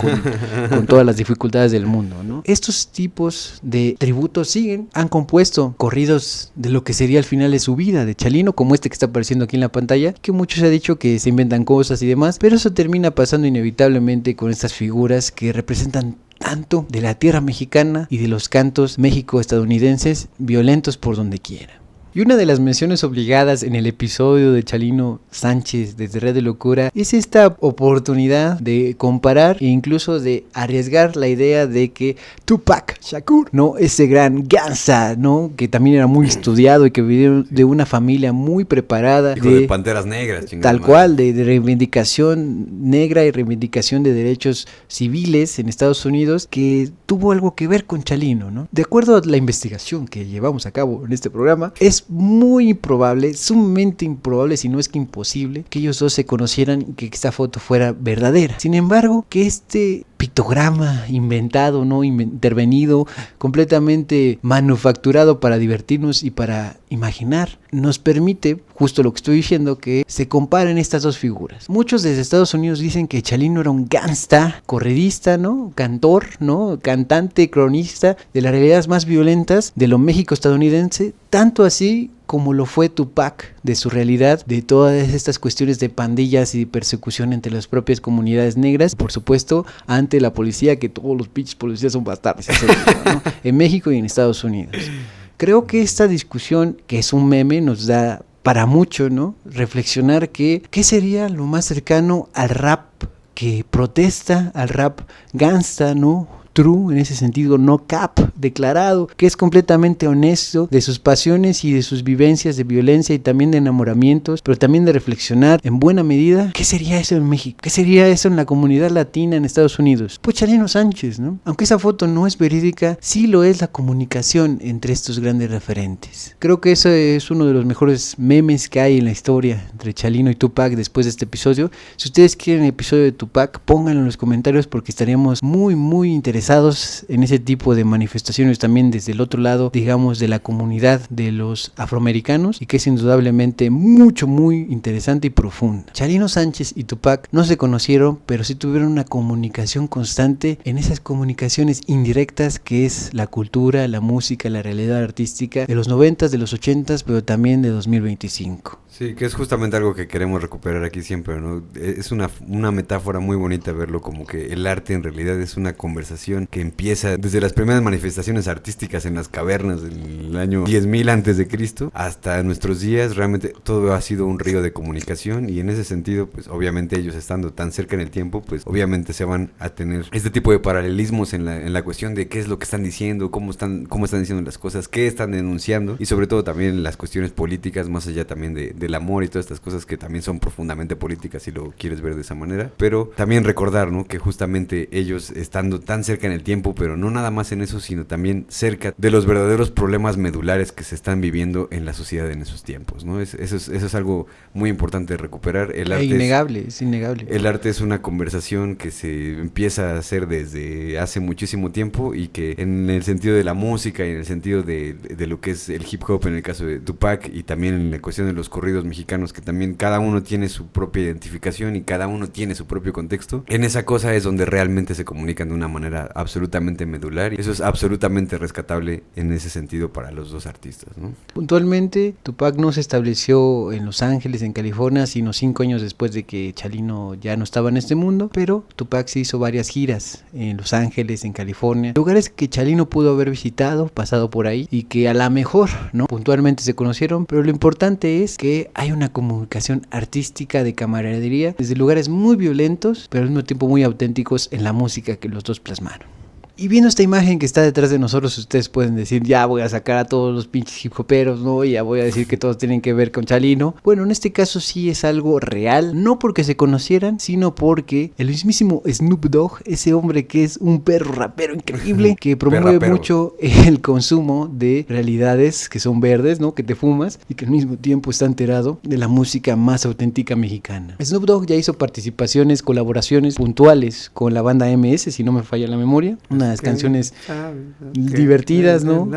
con todas las dificultades del mundo, ¿no? Estos tipos de tributos siguen, han compuesto corridos de lo que sería el final de su vida de Chalino, como este que está apareciendo aquí en la pantalla, que muchos se ha dicho que se inventan cosas y demás, pero eso termina pasando inevitablemente con estas figuras que representan tanto de la tierra mexicana y de los cantos México-estadounidenses violentos por donde quiera. Y una de las menciones obligadas en el episodio de Chalino Sánchez desde Red de Locura es esta oportunidad de comparar e incluso de arriesgar la idea de que Tupac Shakur, ¿no?, ese gran Gansa, ¿no?, que también era muy estudiado y que vivía de una familia muy preparada, hijo de Panteras Negras, tal cual, de reivindicación negra y reivindicación de derechos civiles en Estados Unidos, que tuvo algo que ver con Chalino, ¿no? De acuerdo a la investigación que llevamos a cabo en este programa, es es muy improbable, sumamente improbable, si no es que imposible, que ellos dos se conocieran y que esta foto fuera verdadera. Sin embargo, que este pictograma inventado, no intervenido, completamente manufacturado para divertirnos y para imaginar, nos permite, justo lo que estoy diciendo, que se comparen estas dos figuras. Muchos desde Estados Unidos dicen que Chalino era un gangsta, corridista, ¿no? Cantor, ¿no? Cantante, cronista de las realidades más violentas de lo México estadounidense, tanto así como lo fue Tupac, de su realidad, de todas estas cuestiones de pandillas y de persecución entre las propias comunidades negras, por supuesto, ante la policía, que todos los pinches policías son bastardos, ¿no? En México y en Estados Unidos. Creo que esta discusión, que es un meme, nos da para mucho, ¿no? Reflexionar qué sería lo más cercano al rap que protesta, al rap gangsta, ¿no? True, en ese sentido, no cap, declarado, que es completamente honesto de sus pasiones y de sus vivencias de violencia y también de enamoramientos, pero también de reflexionar en buena medida, ¿qué sería eso en México? ¿Qué sería eso en la comunidad latina en Estados Unidos? Pues Chalino Sánchez, ¿no? Aunque esa foto no es verídica, sí lo es la comunicación entre estos grandes referentes. Creo que eso es uno de los mejores memes que hay en la historia entre Chalino y Tupac después de este episodio. Si ustedes quieren el episodio de Tupac, pónganlo en los comentarios porque estaríamos muy interesados en ese tipo de manifestaciones también desde el otro lado, digamos, de la comunidad de los afroamericanos, y que es indudablemente muy interesante y profunda. Chalino Sánchez y Tupac no se conocieron, pero sí tuvieron una comunicación constante en esas comunicaciones indirectas que es la cultura, la música, la realidad artística de los 90s, de los 80s, pero también de 2025. Sí, que es justamente algo que queremos recuperar aquí siempre, ¿no? Es una metáfora muy bonita verlo como que el arte en realidad es una conversación que empieza desde las primeras manifestaciones artísticas en las cavernas del año 10.000 antes de Cristo hasta nuestros días. Realmente todo ha sido un río de comunicación, y en ese sentido, pues obviamente ellos estando tan cerca en el tiempo, pues obviamente se van a tener este tipo de paralelismos en la cuestión de qué es lo que están diciendo, cómo están diciendo las cosas, qué están denunciando, y sobre todo también las cuestiones políticas, más allá también del amor y todas estas cosas que también son profundamente políticas si lo quieres ver de esa manera. Pero también recordar, ¿no?, que justamente ellos estando tan cerca en el tiempo, pero no nada más en eso, sino también cerca de los verdaderos problemas medulares que se están viviendo en la sociedad en esos tiempos, ¿no? Eso es algo muy importante de recuperar. El arte es innegable. El arte es una conversación que se empieza a hacer desde hace muchísimo tiempo, y que en el sentido de la música y en el sentido de lo que es el hip hop en el caso de Tupac, y también en la cuestión de los corridos mexicanos, que también cada uno tiene su propia identificación y cada uno tiene su propio contexto, en esa cosa es donde realmente se comunican de una manera absolutamente medular, y eso es absolutamente rescatable en ese sentido para los dos artistas, ¿no? Puntualmente, Tupac no se estableció en Los Ángeles, en California, sino 5 años después de que Chalino ya no estaba en este mundo, pero Tupac se hizo varias giras en Los Ángeles, en California, lugares que Chalino pudo haber visitado, pasado por ahí, y que a la mejor, ¿no?, puntualmente se conocieron, pero lo importante es que hay una comunicación artística de camaradería desde lugares muy violentos, pero al mismo tiempo muy auténticos en la música que los dos plasmaron. Y viendo esta imagen que está detrás de nosotros, ustedes pueden decir, ya voy a sacar a todos los pinches hip hoperos, ¿no? Ya voy a decir que todos tienen que ver con Chalino. Bueno, en este caso sí es algo real, no porque se conocieran, sino porque el mismísimo Snoop Dogg, ese hombre que es un perro rapero increíble, que promueve mucho el consumo de realidades que son verdes, ¿no?, que te fumas, y que al mismo tiempo está enterado de la música más auténtica mexicana. Snoop Dogg ya hizo participaciones, colaboraciones puntuales con la banda MS, si no me falla la memoria, unas canciones divertidas, ¿no?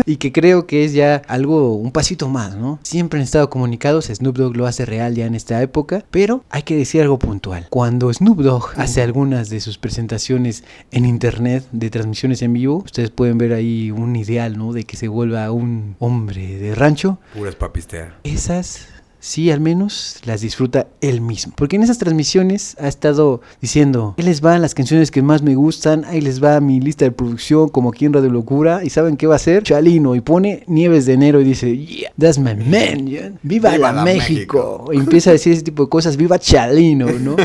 Y que creo que es ya algo, un pasito más, ¿no? Siempre han estado comunicados, Snoop Dogg lo hace real ya en esta época, pero hay que decir algo puntual. Cuando Snoop Dogg hace algunas de sus presentaciones en internet de transmisiones en vivo, ustedes pueden ver ahí un ideal, ¿no?, de que se vuelva un hombre de rancho. Puras papistear. Esas sí, al menos las disfruta él mismo, porque en esas transmisiones ha estado diciendo, ahí les van las canciones que más me gustan, ahí les va mi lista de producción como aquí en Radio Locura, y ¿saben qué va a hacer? Chalino, y pone Nieves de Enero y dice, yeah, that's my man, yeah. ¡Viva la México! Y empieza a decir ese tipo de cosas, ¡viva Chalino!, ¿no?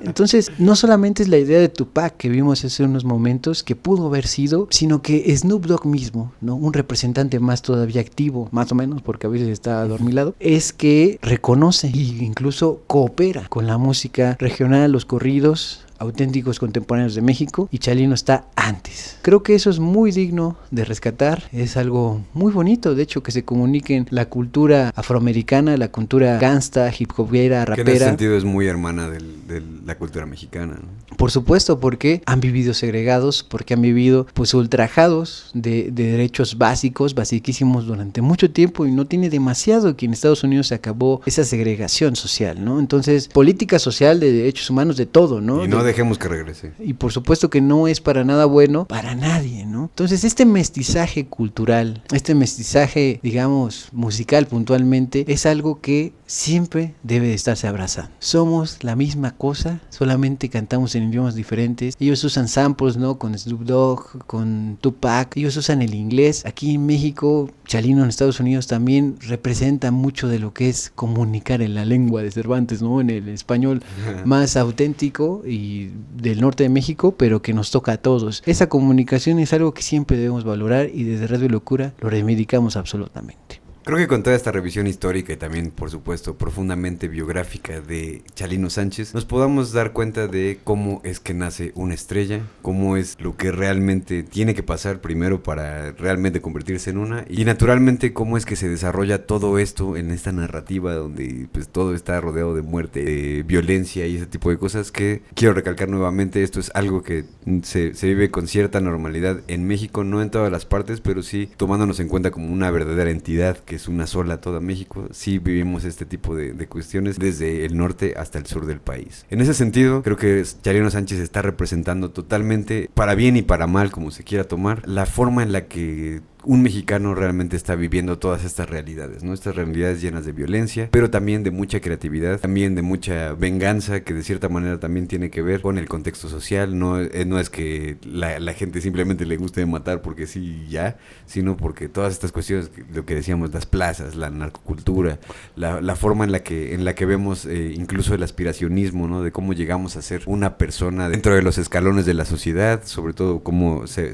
Entonces, no solamente es la idea de Tupac que vimos hace unos momentos, que pudo haber sido, sino que Snoop Dogg mismo, ¿no?, un representante más todavía activo, más o menos, porque a veces está adormilado, es que reconoce e incluso coopera con la música regional, los corridos auténticos contemporáneos de México y Chalino está antes. Creo que eso es muy digno de rescatar, es algo muy bonito, de hecho, que se comuniquen la cultura afroamericana, la cultura gangsta, hip hopera, rapera. Que en ese sentido es muy hermana de la cultura mexicana, ¿no? Por supuesto, porque han vivido segregados, porque han vivido pues ultrajados de derechos básicos, basiquísimos durante mucho tiempo, y no tiene demasiado que en Estados Unidos se acabó esa segregación social, ¿no? Entonces, política social de derechos humanos, de todo, ¿no? Y no dejemos que regrese. Y por supuesto que no es para nada bueno para nadie, ¿no? Entonces, este mestizaje cultural, este mestizaje, digamos, musical puntualmente, es algo que siempre debe de estarse abrazando. Somos la misma cosa, solamente cantamos en idiomas diferentes. Ellos usan samples, ¿no? Con Snoop Dogg, con Tupac. Ellos usan el inglés. Aquí en México, Chalino en Estados Unidos también representa mucho de lo que es comunicar en la lengua de Cervantes, ¿no? En el español más auténtico y del norte de México, pero que nos toca a todos. Esa comunicación es algo que siempre debemos valorar y desde Radio Locura lo reivindicamos absolutamente. Creo que con toda esta revisión histórica y también, por supuesto, profundamente biográfica de Chalino Sánchez, nos podamos dar cuenta de cómo es que nace una estrella, cómo es lo que realmente tiene que pasar primero para realmente convertirse en una, y naturalmente cómo es que se desarrolla todo esto en esta narrativa donde pues todo está rodeado de muerte, de violencia y ese tipo de cosas, que quiero recalcar nuevamente, esto es algo que se vive con cierta normalidad en México, no en todas las partes, pero sí tomándonos en cuenta como una verdadera entidad que es una sola toda México. Sí vivimos este tipo de cuestiones desde el norte hasta el sur del país. En ese sentido, creo que Chalino Sánchez está representando totalmente, para bien y para mal, como se quiera tomar, la forma en la que un mexicano realmente está viviendo todas estas realidades, ¿no? Estas realidades llenas de violencia, pero también de mucha creatividad, también de mucha venganza, que de cierta manera también tiene que ver con el contexto social. No es que la gente simplemente le guste matar porque sí y ya, sino porque todas estas cuestiones, lo que decíamos, las plazas, la narcocultura, la forma en la que vemos incluso el aspiracionismo, ¿no? De cómo llegamos a ser una persona dentro de los escalones de la sociedad, sobre todo cómo se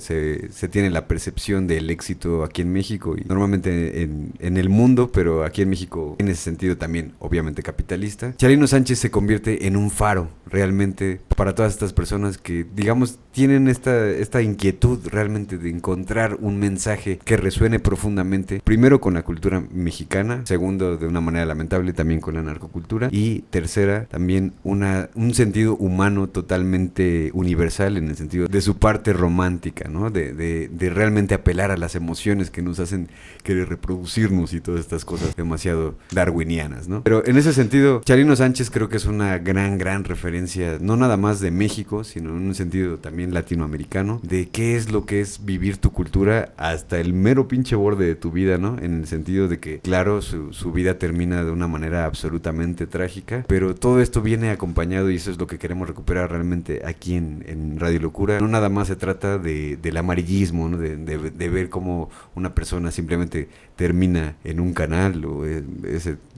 tiene la percepción del éxito aquí en México y normalmente en el mundo, pero aquí en México en ese sentido también obviamente capitalista. Chalino Sánchez se convierte en un faro realmente para todas estas personas que, digamos, tienen esta inquietud realmente de encontrar un mensaje que resuene profundamente, primero con la cultura mexicana, segundo, de una manera lamentable, también con la narcocultura, y tercera, también un sentido humano totalmente universal en el sentido de su parte romántica, ¿no? De realmente apelar a las emociones que nos hacen querer reproducirnos y todas estas cosas demasiado darwinianas, ¿no? Pero en ese sentido, Chalino Sánchez creo que es una gran referencia, no nada más de México, sino en un sentido también latinoamericano, de qué es lo que es vivir tu cultura hasta el mero pinche borde de tu vida, ¿no? En el sentido de que, claro, su vida termina de una manera absolutamente trágica, pero todo esto viene acompañado, y eso es lo que queremos recuperar realmente aquí en Radio Locura. No nada más se trata del amarillismo, ¿no? De ver cómo una persona simplemente termina en un canal, o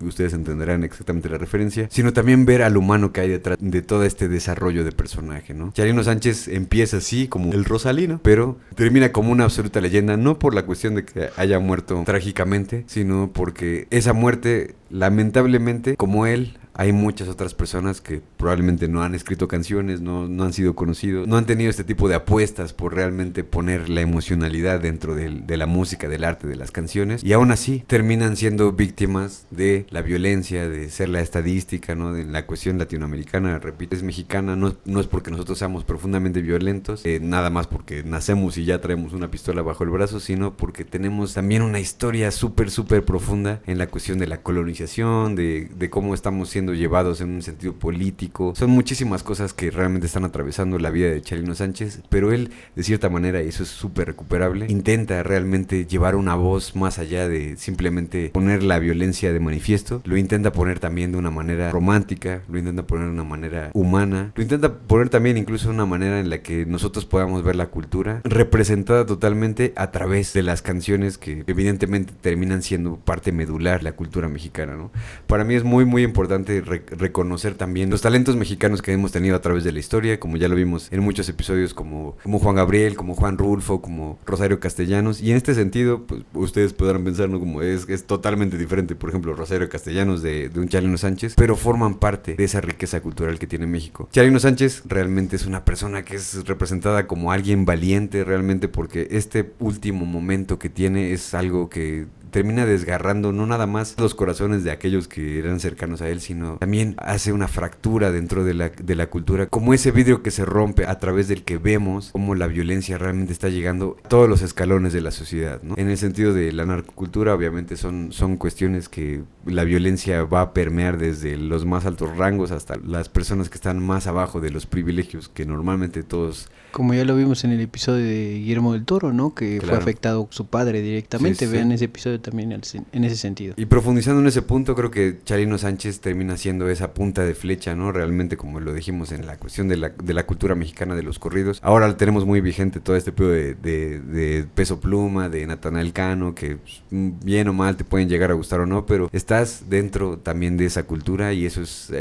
ustedes entenderán exactamente la referencia, sino también ver al humano que hay detrás de todo este desarrollo de personaje, ¿no? Chalino Sánchez empieza así como el Rosalino, pero termina como una absoluta leyenda, no por la cuestión de que haya muerto trágicamente, sino porque esa muerte, lamentablemente, como él, hay muchas otras personas que probablemente no han escrito canciones, no han sido conocidos, no han tenido este tipo de apuestas por realmente poner la emocionalidad dentro de la música, del arte, de las canciones, y aún así terminan siendo víctimas de la violencia, de ser la estadística, ¿no? De la cuestión latinoamericana, repito, es mexicana, no es porque nosotros seamos profundamente violentos, nada más porque nacemos y ya traemos una pistola bajo el brazo, sino porque tenemos también una historia súper profunda en la cuestión de la colonización, de cómo estamos siendo llevados en un sentido político. Son muchísimas cosas que realmente están atravesando la vida de Chalino Sánchez, pero él, de cierta manera, y eso es súper recuperable, intenta realmente llevar una voz más allá de simplemente poner la violencia de manifiesto. Lo intenta poner también de una manera romántica, lo intenta poner de una manera humana, lo intenta poner también incluso de una manera en la que nosotros podamos ver la cultura representada totalmente a través de las canciones que evidentemente terminan siendo parte medular de la cultura mexicana, ¿no? Para mí es muy importante que reconocer también los talentos mexicanos que hemos tenido a través de la historia, como ya lo vimos en muchos episodios como Juan Gabriel, como Juan Rulfo, como Rosario Castellanos, y en este sentido, pues ustedes podrán pensar, ¿no? Como es totalmente diferente, por ejemplo, Rosario Castellanos de un Chalino Sánchez, pero forman parte de esa riqueza cultural que tiene México. Chalino Sánchez realmente es una persona que es representada como alguien valiente realmente, porque este último momento que tiene es algo que termina desgarrando no nada más los corazones de aquellos que eran cercanos a él, sino también hace una fractura dentro de la cultura, como ese vidrio que se rompe a través del que vemos cómo la violencia realmente está llegando a todos los escalones de la sociedad, ¿no? En el sentido de la narcocultura, obviamente son cuestiones que la violencia va a permear desde los más altos rangos hasta las personas que están más abajo de los privilegios que normalmente todos... Como ya lo vimos en el episodio de Guillermo del Toro, ¿no? Que Claro. fue afectado su padre directamente. Sí. Vean ese episodio también en ese sentido. Y profundizando en ese punto, creo que Chalino Sánchez termina siendo esa punta de flecha, ¿no? Realmente, como lo dijimos en la cuestión de la cultura mexicana de los corridos. Ahora tenemos muy vigente todo este pedo de Peso Pluma, de Natanael Cano, que bien o mal te pueden llegar a gustar o no, pero estás dentro también de esa cultura, y eso es...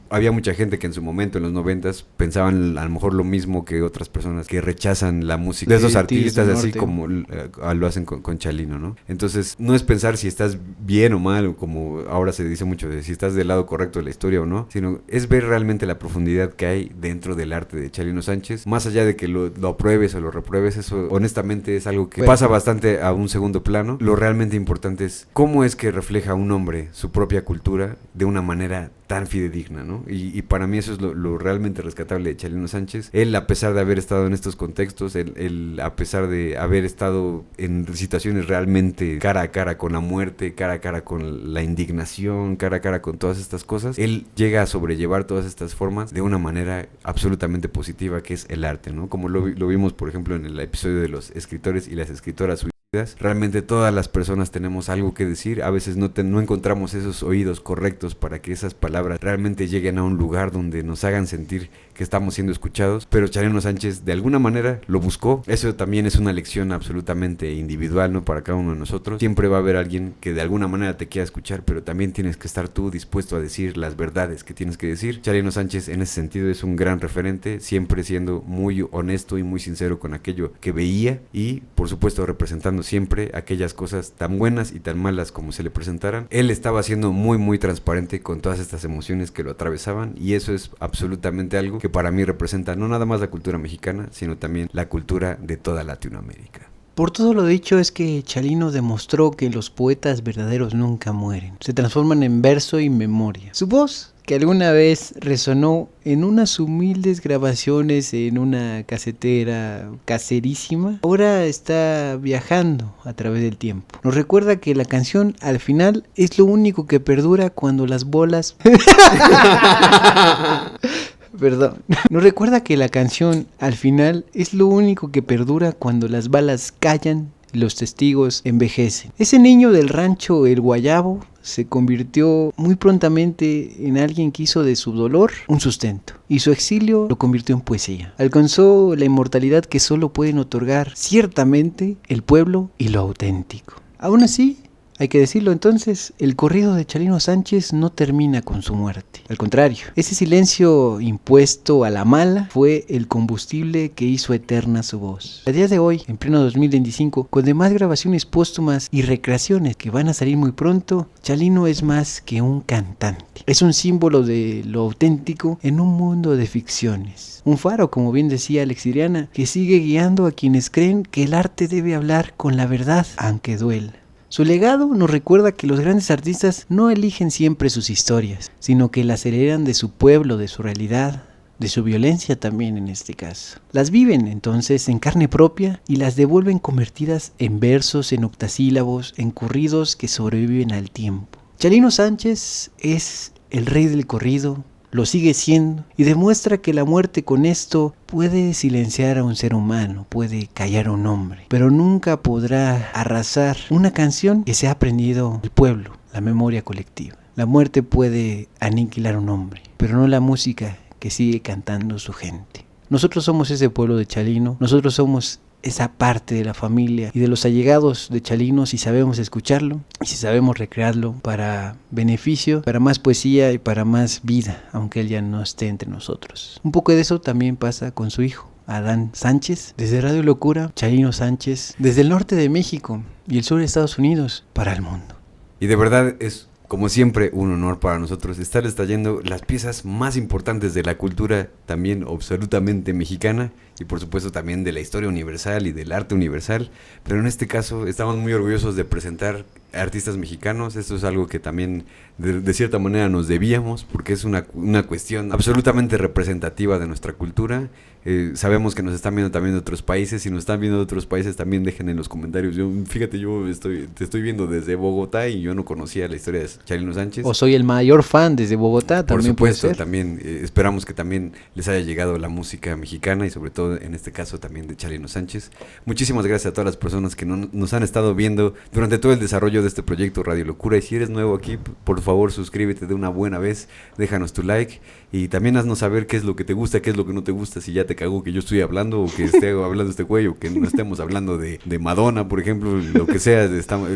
había mucha gente que en su momento, en los 90s, pensaban a lo mejor lo mismo que otras personas que rechazan la música de esos artistas, así como lo hacen con Chalino, ¿no? Entonces, no es pensar si estás bien o mal, o como ahora se dice mucho, de si estás del lado correcto de la historia o no, sino es ver realmente la profundidad que hay dentro del arte de Chalino Sánchez, más allá de que lo apruebes o lo repruebes. Eso honestamente es algo que pasa bastante a un segundo plano. Lo realmente importante es cómo es que refleja un hombre su propia cultura de una manera tan fidedigna, ¿no? Y para mí eso es lo realmente rescatable de Chalino Sánchez. Él, a pesar de haber estado en estos contextos, él a pesar de haber estado en situaciones realmente cara a cara con la muerte, cara a cara con la indignación, cara a cara con todas estas cosas, él llega a sobrellevar todas estas formas de una manera absolutamente positiva, que es el arte, ¿no? Como lo vimos, por ejemplo, en el episodio de los escritores y las escritoras suicidas. Realmente todas las personas tenemos algo que decir. A veces no encontramos esos oídos correctos para que esas palabras realmente lleguen a un lugar donde nos hagan sentir que estamos siendo escuchados, pero Chalino Sánchez de alguna manera lo buscó. Eso también es una lección absolutamente individual, ¿no? Para cada uno de nosotros. Siempre va a haber alguien que de alguna manera te quiera escuchar, pero también tienes que estar tú dispuesto a decir las verdades que tienes que decir. Chalino Sánchez en ese sentido es un gran referente, siempre siendo muy honesto y muy sincero con aquello que veía, y por supuesto representando siempre aquellas cosas tan buenas y tan malas como se le presentaran. Él estaba siendo muy muy transparente con todas estas emociones que lo atravesaban, y eso es absolutamente algo que para mí representa no nada más la cultura mexicana, sino también la cultura de toda Latinoamérica. Por todo lo dicho es que Chalino demostró que los poetas verdaderos nunca mueren, se transforman en verso y memoria. Su voz, que alguna vez resonó en unas humildes grabaciones en una casetera caserísima, ahora está viajando a través del tiempo. Nos recuerda que la canción al final es lo único que perdura cuando las bolas... Perdón. Nos recuerda que la canción al final es lo único que perdura cuando las balas callan y los testigos envejecen. Ese niño del rancho El Guayabo se convirtió muy prontamente en alguien que hizo de su dolor un sustento, y su exilio lo convirtió en poesía. Alcanzó la inmortalidad que solo pueden otorgar ciertamente el pueblo y lo auténtico. Aún así, hay que decirlo entonces, el corrido de Chalino Sánchez no termina con su muerte. Al contrario, ese silencio impuesto a la mala fue el combustible que hizo eterna su voz. A día de hoy, en pleno 2025, con demás grabaciones póstumas y recreaciones que van a salir muy pronto, Chalino es más que un cantante. Es un símbolo de lo auténtico en un mundo de ficciones. Un faro, como bien decía Alex Iriana, que sigue guiando a quienes creen que el arte debe hablar con la verdad, aunque duela. Su legado nos recuerda que los grandes artistas no eligen siempre sus historias, sino que las heredan de su pueblo, de su realidad, de su violencia también en este caso. Las viven entonces en carne propia y las devuelven convertidas en versos, en octasílabos, en corridos que sobreviven al tiempo. Chalino Sánchez es el rey del corrido, lo sigue siendo, y demuestra que la muerte con esto puede silenciar a un ser humano, puede callar a un hombre, pero nunca podrá arrasar una canción que se ha aprendido el pueblo, la memoria colectiva. La muerte puede aniquilar a un hombre, pero no la música que sigue cantando su gente. Nosotros somos ese pueblo de Chalino, nosotros somos esa parte de la familia y de los allegados de Chalino si sabemos escucharlo y si sabemos recrearlo para beneficio, para más poesía y para más vida, aunque él ya no esté entre nosotros. Un poco de eso también pasa con su hijo, Adán Sánchez, desde Radio Locura, Chalino Sánchez, desde el norte de México y el sur de Estados Unidos para el mundo. Y de verdad es, como siempre, un honor para nosotros estarles trayendo las piezas más importantes de la cultura también absolutamente mexicana y por supuesto también de la historia universal y del arte universal, pero en este caso estamos muy orgullosos de presentar artistas mexicanos. Esto es algo que también de cierta manera nos debíamos, porque es una cuestión absolutamente representativa de nuestra cultura. Sabemos que nos están viendo también de otros países. Si nos están viendo de otros países, también dejen en los comentarios. Fíjate, te estoy viendo desde Bogotá y yo no conocía la historia de Chalino Sánchez. O soy el mayor fan desde Bogotá, también por supuesto, puede ser. También esperamos que también les haya llegado la música mexicana y sobre todo en este caso también de Chalino Sánchez. Muchísimas gracias a todas las personas que nos han estado viendo durante todo el desarrollo de este proyecto Radio Locura. Y si eres nuevo aquí, por favor suscríbete de una buena vez, déjanos tu like y también haznos saber qué es lo que te gusta, qué es lo que no te gusta, si ya te cagó que yo estoy hablando o que esté hablando este güey o que no estemos hablando de Madonna, por ejemplo, lo que sea.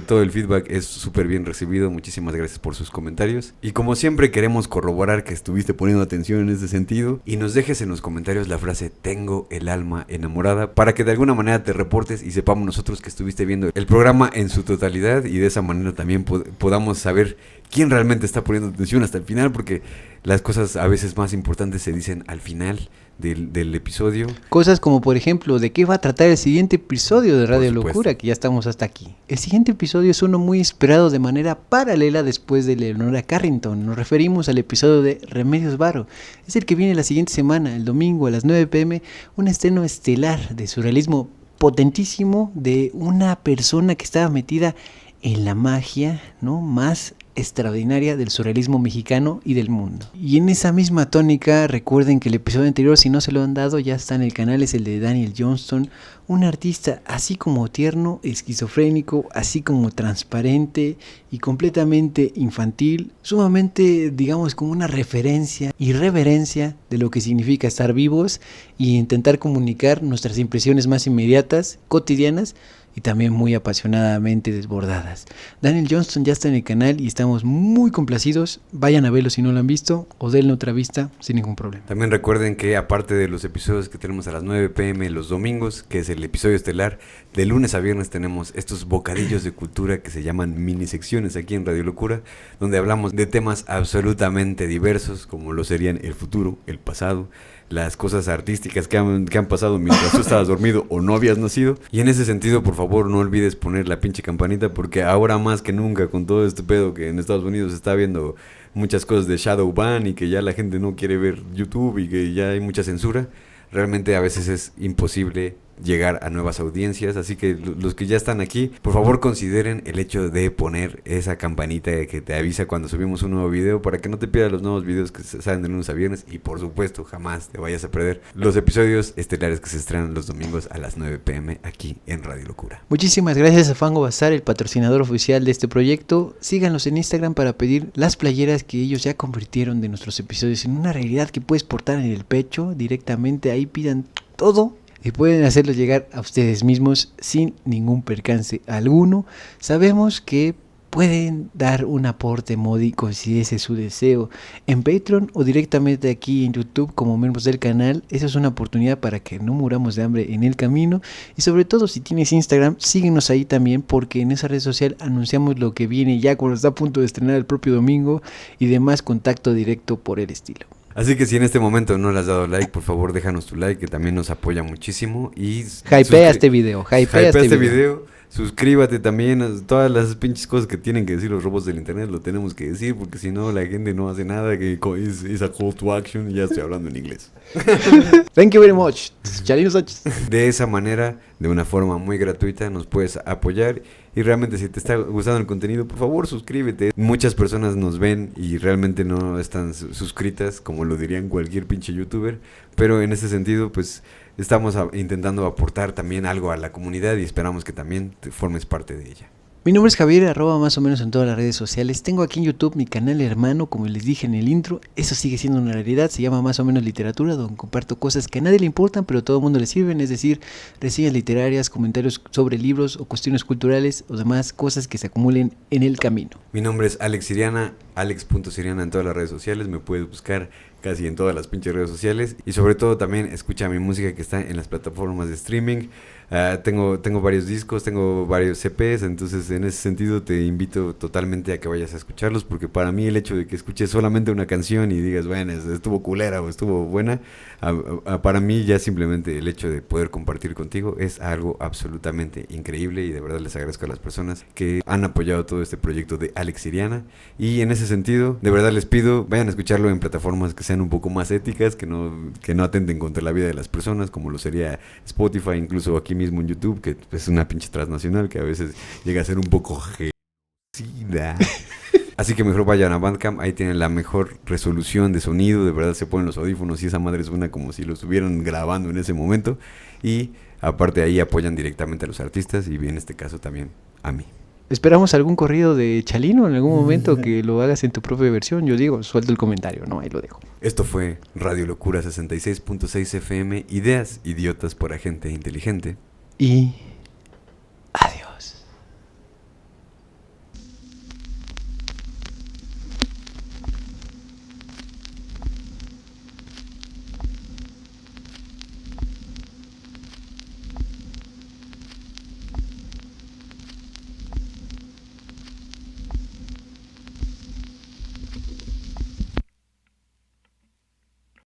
Todo el feedback es súper bien recibido. Muchísimas gracias por sus comentarios y como siempre queremos corroborar que estuviste poniendo atención en este sentido y nos dejes en los comentarios la frase "tengo el alma enamorada" para que de alguna manera te reportes y sepamos nosotros que estuviste viendo el programa en su totalidad y de esa manera también podamos saber quién realmente está poniendo atención hasta el final, porque las cosas a veces más importantes se dicen al final del episodio. Cosas como, por ejemplo, ¿de qué va a tratar el siguiente episodio de Radio supuesto. Locura? Que ya estamos hasta aquí. El siguiente episodio es uno muy esperado de manera paralela después de Leonora Carrington. Nos referimos al episodio de Remedios Varo. Es el que viene la siguiente semana, el domingo a las 9 p.m. Un estreno estelar de surrealismo potentísimo de una persona que estaba metida en la magia, ¿no?, más extraordinaria del surrealismo mexicano y del mundo. Y en esa misma tónica, recuerden que el episodio anterior, si no se lo han dado, ya está en el canal, es el de Daniel Johnston, un artista así como tierno, esquizofrénico, así como transparente y completamente infantil, sumamente, digamos, como una referencia y reverencia de lo que significa estar vivos y intentar comunicar nuestras impresiones más inmediatas, cotidianas, y también muy apasionadamente desbordadas. Daniel Johnston ya está en el canal y estamos muy complacidos. Vayan a verlo si no lo han visto o denle otra vista sin ningún problema. También recuerden que aparte de los episodios que tenemos a las 9 p.m. los domingos, que es el episodio estelar, de lunes a viernes tenemos estos bocadillos de cultura que se llaman mini secciones aquí en Radio Locura, donde hablamos de temas absolutamente diversos, como lo serían el futuro, el pasado, las cosas artísticas que han pasado mientras tú estabas dormido o no habías nacido. Y en ese sentido, por favor, no olvides poner la pinche campanita, porque ahora más que nunca, con todo este pedo que en Estados Unidos se está viendo muchas cosas de shadow ban y que ya la gente no quiere ver YouTube y que ya hay mucha censura, realmente a veces es imposible llegar a nuevas audiencias, así que los que ya están aquí, por favor consideren el hecho de poner esa campanita que te avisa cuando subimos un nuevo video, para que no te pierdas los nuevos videos que salen de lunes a viernes y por supuesto jamás te vayas a perder los episodios estelares que se estrenan los domingos a las 9 p.m. aquí en Radio Locura. Muchísimas gracias a Fango Bazar, el patrocinador oficial de este proyecto. Síganlos en Instagram para pedir las playeras que ellos ya convirtieron de nuestros episodios en una realidad que puedes portar en el pecho directamente. Ahí pidan todo y pueden hacerlo llegar a ustedes mismos sin ningún percance alguno. Sabemos que pueden dar un aporte módico si ese es su deseo en Patreon o directamente aquí en YouTube como miembros del canal. Esa es una oportunidad para que no muramos de hambre en el camino. Y sobre todo, si tienes Instagram, síguenos ahí también, porque en esa red social anunciamos lo que viene ya cuando está a punto de estrenar el propio domingo y demás contacto directo por el estilo. Así que si en este momento no le has dado like, por favor déjanos tu like, que también nos apoya muchísimo. Y hypea este video, hypea este video. Suscríbete también a todas las pinches cosas que tienen que decir los robots del internet, lo tenemos que decir, porque si no la gente no hace nada, que es a call to action. Ya estoy hablando en inglés. Thank you very much. Chalino Sánchez. De esa manera, de una forma muy gratuita, nos puedes apoyar. Y realmente, si te está gustando el contenido, por favor suscríbete. Muchas personas nos ven y realmente no están suscritas, como lo dirían cualquier pinche youtuber. Pero en ese sentido, pues estamos intentando aportar también algo a la comunidad y esperamos que también te formes parte de ella. Mi nombre es Javier, @ más o menos en todas las redes sociales. Tengo aquí en YouTube mi canal hermano, como les dije en el intro. Eso sigue siendo una realidad, se llama Más o menos Literatura, donde comparto cosas que a nadie le importan, pero a todo el mundo le sirven. Es decir, reseñas literarias, comentarios sobre libros o cuestiones culturales o demás cosas que se acumulen en el camino. Mi nombre es Alex Siriana, alex.siriana en todas las redes sociales. Me puedes buscar casi en todas las pinches redes sociales. Y sobre todo también escucha mi música que está en las plataformas de streaming. Tengo varios discos, tengo varios CPs, entonces en ese sentido te invito totalmente a que vayas a escucharlos, porque para mí el hecho de que escuches solamente una canción y digas, bueno, estuvo culera o estuvo buena, para mí ya simplemente el hecho de poder compartir contigo es algo absolutamente increíble, y de verdad les agradezco a las personas que han apoyado todo este proyecto de Alex Siriana. Y en ese sentido, de verdad les pido, vayan a escucharlo en plataformas que sean un poco más éticas, que no atenten contra la vida de las personas, como lo sería Spotify, incluso aquí mismo en YouTube, que es una pinche transnacional que a veces llega a ser un poco genocida. Así que mejor vayan a Bandcamp, ahí tienen la mejor resolución de sonido, de verdad se ponen los audífonos y esa madre suena como si lo estuvieran grabando en ese momento. Y aparte ahí apoyan directamente a los artistas y en este caso también a mí. Esperamos algún corrido de Chalino en algún momento que lo hagas en tu propia versión. Yo digo, suelto el comentario, ¿no? Ahí lo dejo. Esto fue Radio Locura 66.6 FM, ideas idiotas para gente inteligente. Y